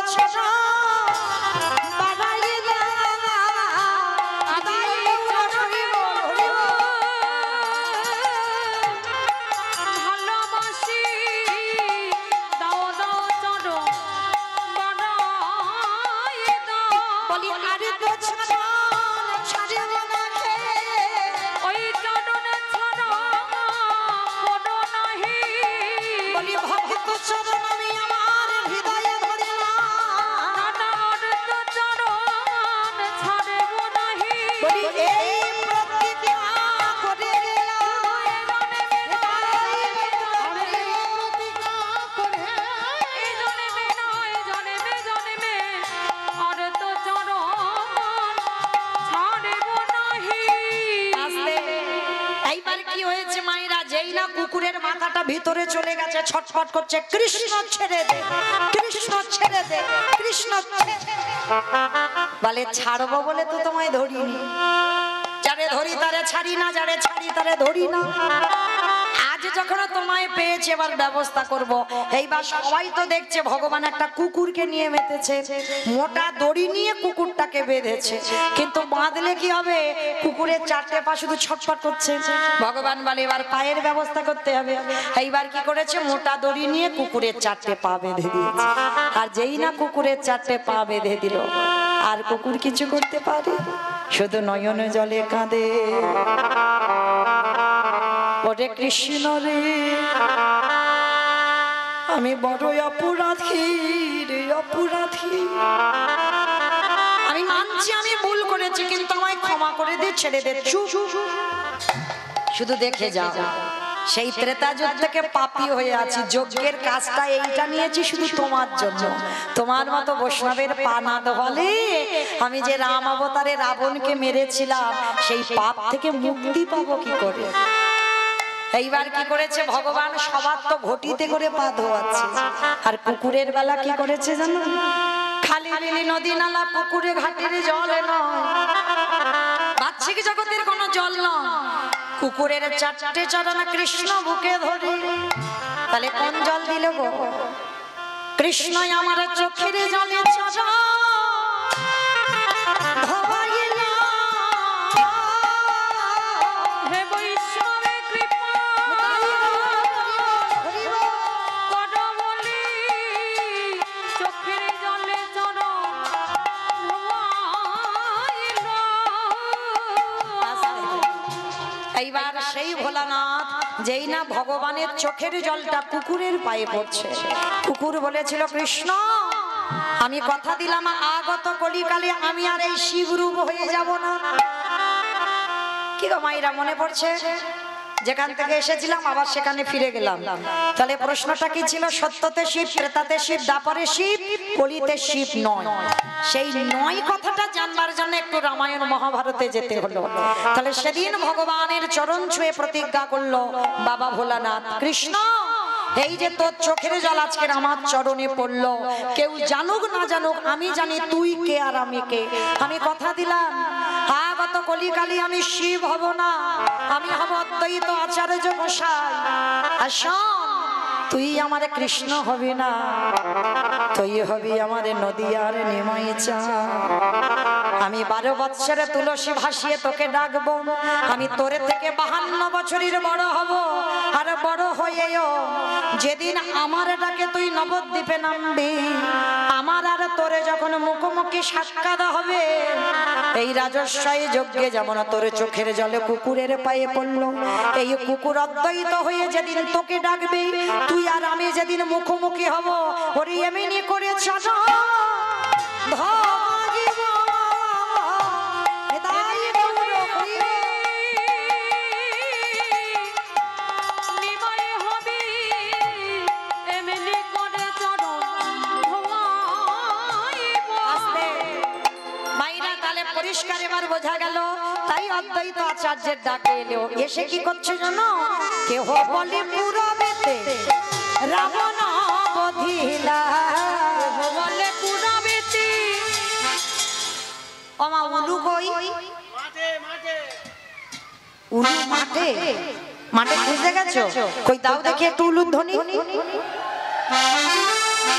কুকুরের মাথাটা ভিতরে চলে গেছে, ছটফট করছে, কৃষ্ণ ছেড়ে দে, কৃষ্ণ ছেড়ে দে, কৃষ্ণ বলে ছাড়বো বলে তো তোমায় ধরিনি, যারে ধরি তারে ছাড়ি না, যারে ছাড়ি তারে ধরি না। আজ যখন তোমায় পেয়েছে এবার ব্যবস্থা করব। এইবার সবাই তো দেখছে ভগবান একটা কুকুরকে নিয়ে মেতেছে, মোটা দড়ি নিয়ে কুকুরটাকে বেঁধেছে, কিন্তু বাঁধলে কি হবে, কুকুরের চারটে পা শুধু ছটফট করছে। ভগবান বলে এবার পায়ের ব্যবস্থা করতে হবে। এইবার কি করেছে, মোটা দড়ি নিয়ে কুকুরের চারটে পা বেঁধে দিয়েছে। আর যেই না কুকুরের চারটে পা বেঁধে দিল, আর কুকুর কিছু করতে পারে, শুধু নয়ন জলে কাঁদে, ওরে কৃষ্ণ রে আমি বড় অপরাধী রে, অপরাধী। আমি মানছি আমি ভুল করেছি, কিন্তু আমায় ক্ষমা করে দে, ছেড়ে দে। শুধু দেখে যাও, সেই ত্রেতা যুগ থেকে পাপী হয়ে আছি, যজ্ঞের কাজটা এইটা নিয়েছি শুধু তোমার জন্য। তোমার মতো বৈষ্ণবের পা না ধোয়ালে আমি যে রাম অবতারে রাবণকে মেরেছিলাম, সেই পাপ থেকে মুক্তি পাবো কি করে? এইবার কি করেছে ভগবান, সবার তো ঘটিতে করে পা ধোয়াচ্ছে, আর কুকুরের বেলা কি করেছে জানো? খালি বিলি নদী নালা পুকুরে ঘাটের জল নয়, বাহ্যিক জগতের কোনো জল নয়, কুকুরের চারটে চরণ কৃষ্ণ বুকে ধরে। তাহলে কোন জল দিল গো? কৃষ্ণই আমার চোখের জলে চরণ ধোয়াইলা। হে বৈষ্ণবে কৃপা করো বলি, চোখের জলে চরণ ধোয়াইলা। এইবার সেই ভোলানাথ যেই না ভগবানের চোখের জলটা কুকুরের পায়ে পড়ছে, কুকুর বলেছিল কৃষ্ণ আমি কথা দিলাম আগত কলিকালে আমি আর এই শিবরূপ হয়ে যাব না। কি গো মাইরা মনে পড়ছে? যেখান থেকে এসেছিলাম আবার সেখানে ফিরে গেলাম। তাহলে প্রশ্নটা কি ছিল? সত্যতে শিব, ত্রেতাতে শিব, দ্বাপরে শিব, কলিতে শিব নয়। সেই নয় কথাটা জানবার জন্য একটু রামায়ণ মহাভারতে যেতে হলো। তাহলে সেদিন ভগবানের চরণ ছুঁয়ে প্রতিজ্ঞা করলো বাবা ভোলানাথ, কৃষ্ণ এই যে তোর চোখের জল আজকের আমার চরণে পড়লো, কেউ জানুক না জানুক আমি জানি তুই কে আর আমি কে। আমি কথা দিলাম আগত কলিকালে আমি শিব হব না, আমি হব অদ্বৈত আচার্য গোসাই। আর শোন, তুই আমার কৃষ্ণ হবি না, তুই হবি আমার নদিয়ার নিমাই চা। আমি 12 বৎসরে তুলসী ভাসিয়ে তোকে ডাকবো, আমি তোরে থেকে 52 বছরের বড় হব। আর বড় হয়েও যেদিন আমার ডাকে তুই নবদ্বীপে নামবি, আমার আর তোরে যখন মুখোমুখি সাক্ষাৎ হবে, এই রাজস্বাই যজ্ঞে যেমন তোর চোখের জলে কুকুরের পায়ে পড়লো, এই কুকুর অদ্বৈত হয়ে যেদিন তোকে ডাকবে, তুই আর আমি যেদিন মুখোমুখি হব, ওরে এমনি করে চলো পরিষ্কার। এবার করে বোঝা গেল, তাই অদ্বৈত আচার্যের ডাকে এলো। এসে কি করছে জানো? কেহ বলে পুরবেতে রাবণ বধিলা, বলে পুরাবেতি ওমা উলু কই? উলু মাঠে, মাঠে খুঁজে গেছো? কই দাও দেখি একটু উলুর ধ্বনি।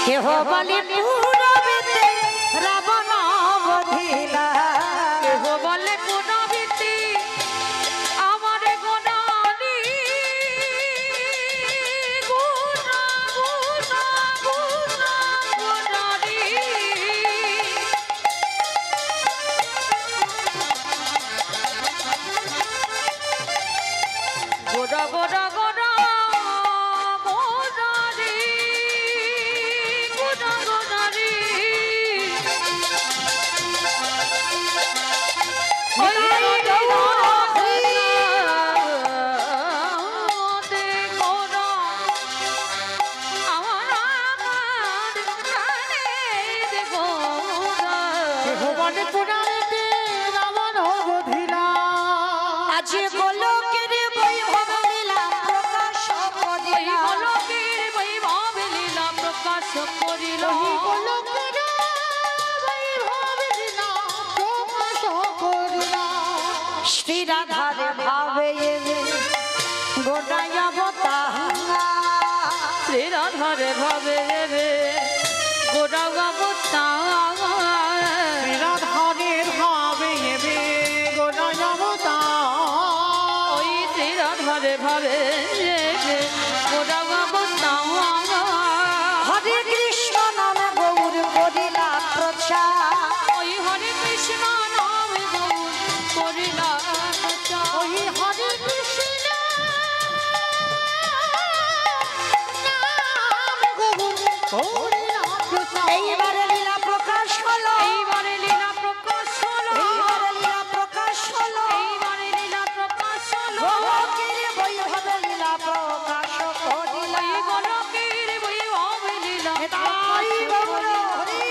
কেহ বলে পুরবেতে রাবণ বধিলা, কেহ বলে পুরাবেতি আমার গোনারি গুনা গুনা গুনা গোনারি গোড়া গোড়া গোড়া গোনারি গোড়া গোনারি ভুবনে পুরাণেতে রাবণ বধিলা। আজ গোলকের বৈভব লীলা প্রকাশ করিলা, ওই গোলকের বৈভব লীলা প্রকাশ করিলা। শ্রী রাধার ভাবে গোটাই অবতার, শ্রীরাধারে ভাবে রে গোড়া অবতার রাধারের ভাবে এবে গোড়ায় অবতার। ওই শ্রীরাধারে ভাবে রে গোড়া অবতার হরে কৃষ্ণ নামে গৌর করিলা প্রচার, ওই হরে কৃষ্ণ নাম গৌর করিলা প্রচার। ওই হরে কৃষ্ণ নাম গৌর করিলা প্রচার। এইবারে লীলা প্রকাশ হলো, এইবারে লীলা প্রকাশ হলো, এইবারে লীলা প্রকাশ হলো, এইবারে লীলা প্রকাশ হলো। গোলকের বৈভব লীলা প্রকাশ করিলা। ওই গোলকের বৈভব লীলা তাই গৌর হরি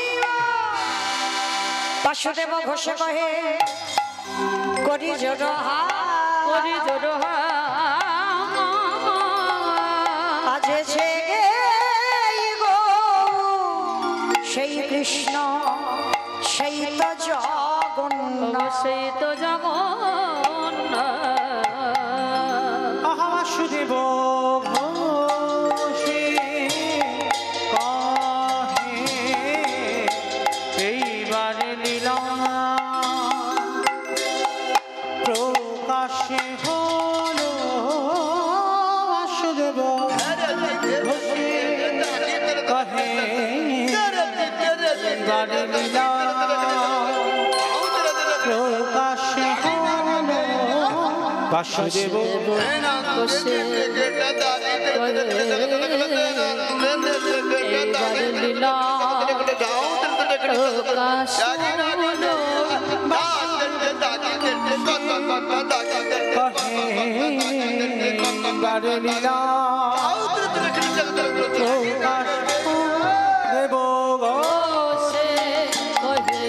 বাসুদেব ঘোষে কহে করি জোর করি জোড় আজেছে গো সেই কৃষ্ণ সেই তো জগন্নাথ। সেই তো জগন্নাথ আহা বাসুদেব ঘোষে কহে এইবারে লীলা প্রকাশে হলো। বাসুদেব ঘোষে কহে এইবারে লীলা প্রকাশে হলো। বাসুদেব এইবারে লীলা প্রকাশ হলো। বারে লীলা প্রকাশ দেব গো। সে কহে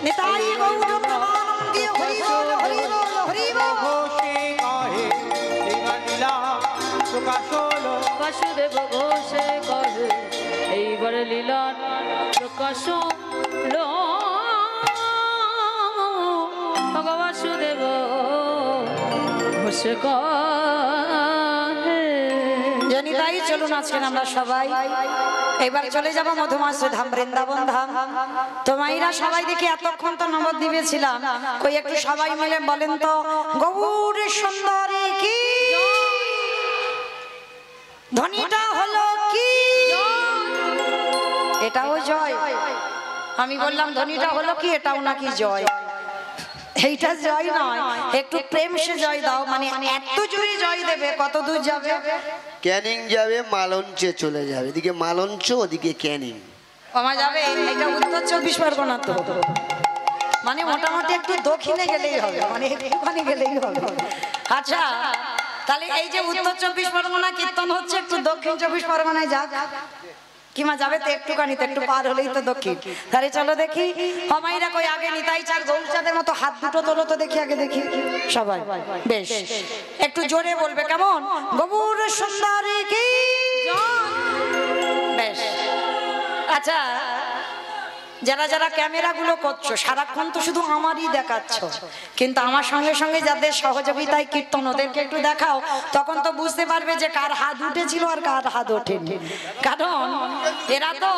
নিতাই গৌর প্রমানন্দে হরি বল হরি বল হরি বল। ঘোষে কহে এইবার লীলা প্রকাশ হলো। বাসুদেব ঘোষে কহে এইবারে লীলা প্রকাশ হলো। বাসুদেব ঘোষে কহে জানি তাই চলুন আজকে আমরা সবাই এবার চলে যাব মধুমাস ধাম বৃন্দাবন ধাম। তো মাইরা সবাই দেখি এতক্ষণ তো নবদ্বীপে ছিলাম, কই একটু সবাই মিলে বলেন তো গৌর সুন্দরী কি ধ্বনিটা হলো কি? এটাও জয়। আমি বললাম ধ্বনিটা হলো কি, এটাও নাকি জয়। এইটা জয় নয়, একটু প্রেম সে জয় দাও। মানে এত জোরে জয় দেবে, কত দূর যাবে? ক্যানিং যাবে, মালঞ্চে চলে যাবে। এদিকে মালঞ্চ, ওদিকে ক্যানিং। কমা যাবে। এটা উত্তর 24 পরগনা তো, মানে মোটামুটি একটু দক্ষিণে গেলেই হবে, মানে একটুখানি গেলেই হবে। আচ্ছা, তাহলে এই যে উত্তর 24 পরগনা কীর্তন হচ্ছে, একটু দক্ষিণ 24 পরগনায় যাক। কাকিমা যাবে তো একটুখানি, তো একটু পার হলেই তো দক্ষিণ। তাহলে চলো দেখি হমাইরা কই আগে নিতাই চার গৌরচাঁদের মতো হাত দুটো তোলো তো দেখি, আগে দেখি সবাই। বেশ, একটু জোরে বলবে কেমন? গৌর সুন্দরী কি। বেশ, আচ্ছা যারা যারা ক্যামেরা গুলো করছো সারাক্ষণ তো শুধু আমারই দেখাচ্ছ, কিন্তু আমার সঙ্গে সঙ্গে যাদের সহযোগিতায় কীর্তন ওদেরকে একটু দেখাও, তখন তো বুঝতে পারবে যে কার হাত উঠেছিল আর কার হাত ওঠেনি। কারণ এরা তো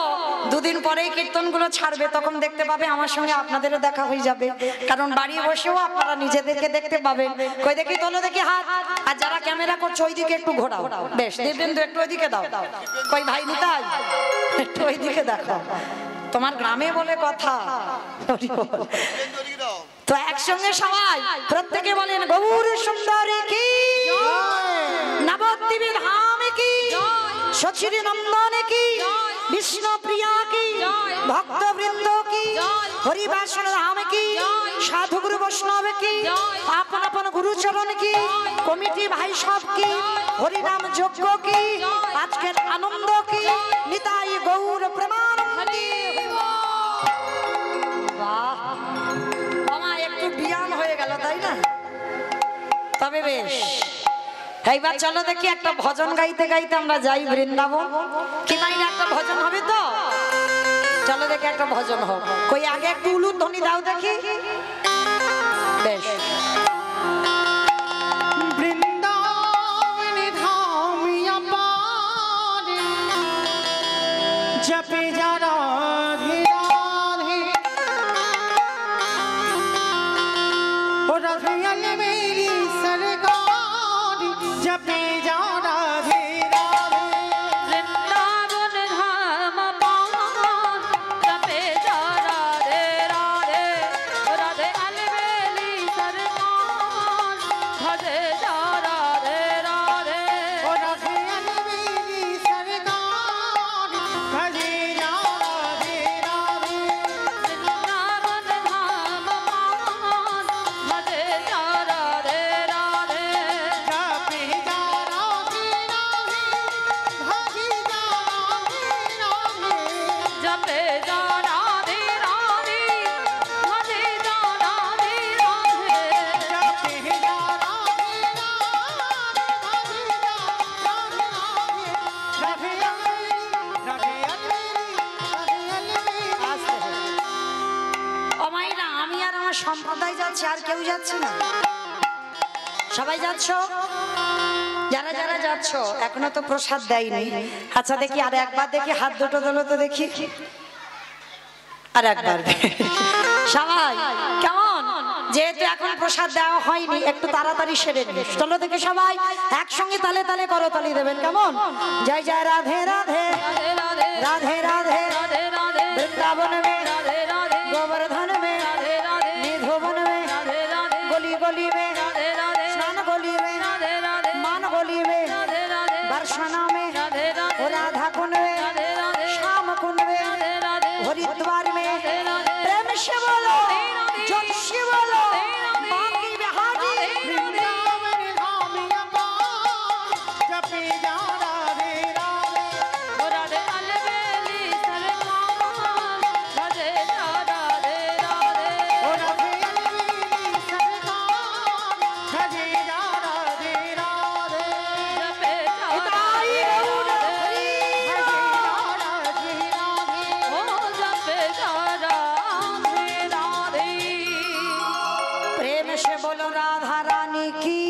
দুদিন পরেই কীর্তন গুলো ছাড়বে, তখন দেখতে পাবে আমার সঙ্গে আপনাদেরও দেখা হয়ে যাবে। কারণ বাড়ি বসেও আপনারা নিজেদেরকে দেখতে পাবেন। কই দেখি তোলো দেখি হাত। আর যারা ক্যামেরা করছো ওইদিকে একটু ঘোরাও। বেশ, দিব্যেন্দু একটু ওইদিকে দাও। কই ভাই নিতাই একটু ওইদিকে দেখাও, তোমার গ্রামে বলে কথা। তো একসঙ্গে সবাই প্রত্যেকে বলেন গৌর সুন্দরী কি, নবদ্বীপে ধামে কি, সচির নন্দনে কি, বিষ্ণু প্রিয়া কি, ভক্তবৃন্দ কি, হরিবাসন ধাম কি, সাধু গুরু বৈষ্ণব কি, আপন আপন গুরুচরণ কি, কমিটি ভাই সব কি, হরিনাম যজ্ঞ কি, আজকের আনন্দ কি, নিতাই গৌর প্রেমানন্দী। একটু ব্যায়াম হয়ে গেল তাই না? তবে বেশ, এইবার চলো দেখি একটা ভজন গাইতে গাইতে আমরা যাই বৃন্দাবন। কি নাই না একটা ভজন হবে তো? চলো দেখি একটা ভজন হোক। কই আগে একটু উলুর ধ্বনি দাও দেখি। বেশ, বৃন্দাবন ধাম অপার, জপে যারা রাধে রাধে, ও রাধে আলে মেরি সরকার, জপে যারা রাধে রাধে। বৃন্দাবন ধাম পার, জপে যা রাধে রাধে, রাধে আলবেলি সরকার, ভজে যা রাধে রাধে। ও রাধে আলে মেরি সরকার, ভজে যারা রাধে রাধে। বৃন্দাবন ধাম পার, ভজে যা রাধে রাধে। জপে যারা রাধে রাধে, ভজে যারা রাধে রাধে। জপে যা রাধে রাধে, ভজে যা রাধে রাধে। জপে যারা রাধে রাধে, ভজে যারা রাধে রাধে। রাধে আলে রাধে আলে। অমাইরা আমি আর আমার সম্প্রদায় যাচ্ছে, আর কেউ যাচ্ছে না? সবাই যাচ্ছ? যারা যারা যাচ্ছ এখনো তো প্রসাদ দেয়নি। আচ্ছা দেখি আর একবার দেখি হাত দুটো তোলো তো দেখি, আর একবার সবাই কেমন? যেহেতু এখন প্রসাদ দেওয়া হয়নি একটু তাড়াতাড়ি সেরে নিস। চলো দেখি সবাই একসঙ্গে তালে তালে করো, তালি দেবেন কেমন? জয় জয় রাধে রাধে, রাধে রাধে, রাধে রাধে, রাধে রাধে, বৃন্দাবন মে, রাধে রাধে, गोवर्धन में, राधे राधे, निधोवन में, राधे राधे, गली गली में, राधे राधे, स्नान गली में, राधे राधे, मान गली में, राधे राधे, बरसाना में, राधे राधे, राधा कुंड में, राधे राधे, श्याम कुंड में, राधे राधे, हरिद्वार में, राधे राधे, प्रेम से बोलो, राधे जय से बोलो, राधे, बाकी बिहारी, বৃন্দাবন ধাম অপার, জপে যারা রাধে রাধে। राधे अलबेली सरकार, भजे जा राधे राधे। ও রাধে আলে মেরি সরকার, ভজে যারা রাধে রাধে। जपे जा इताई गौर हरि, ভজে যারা রাধে রাধে। ओ जपे जा राधे राधे। प्रेम से बोलो राधा रानी की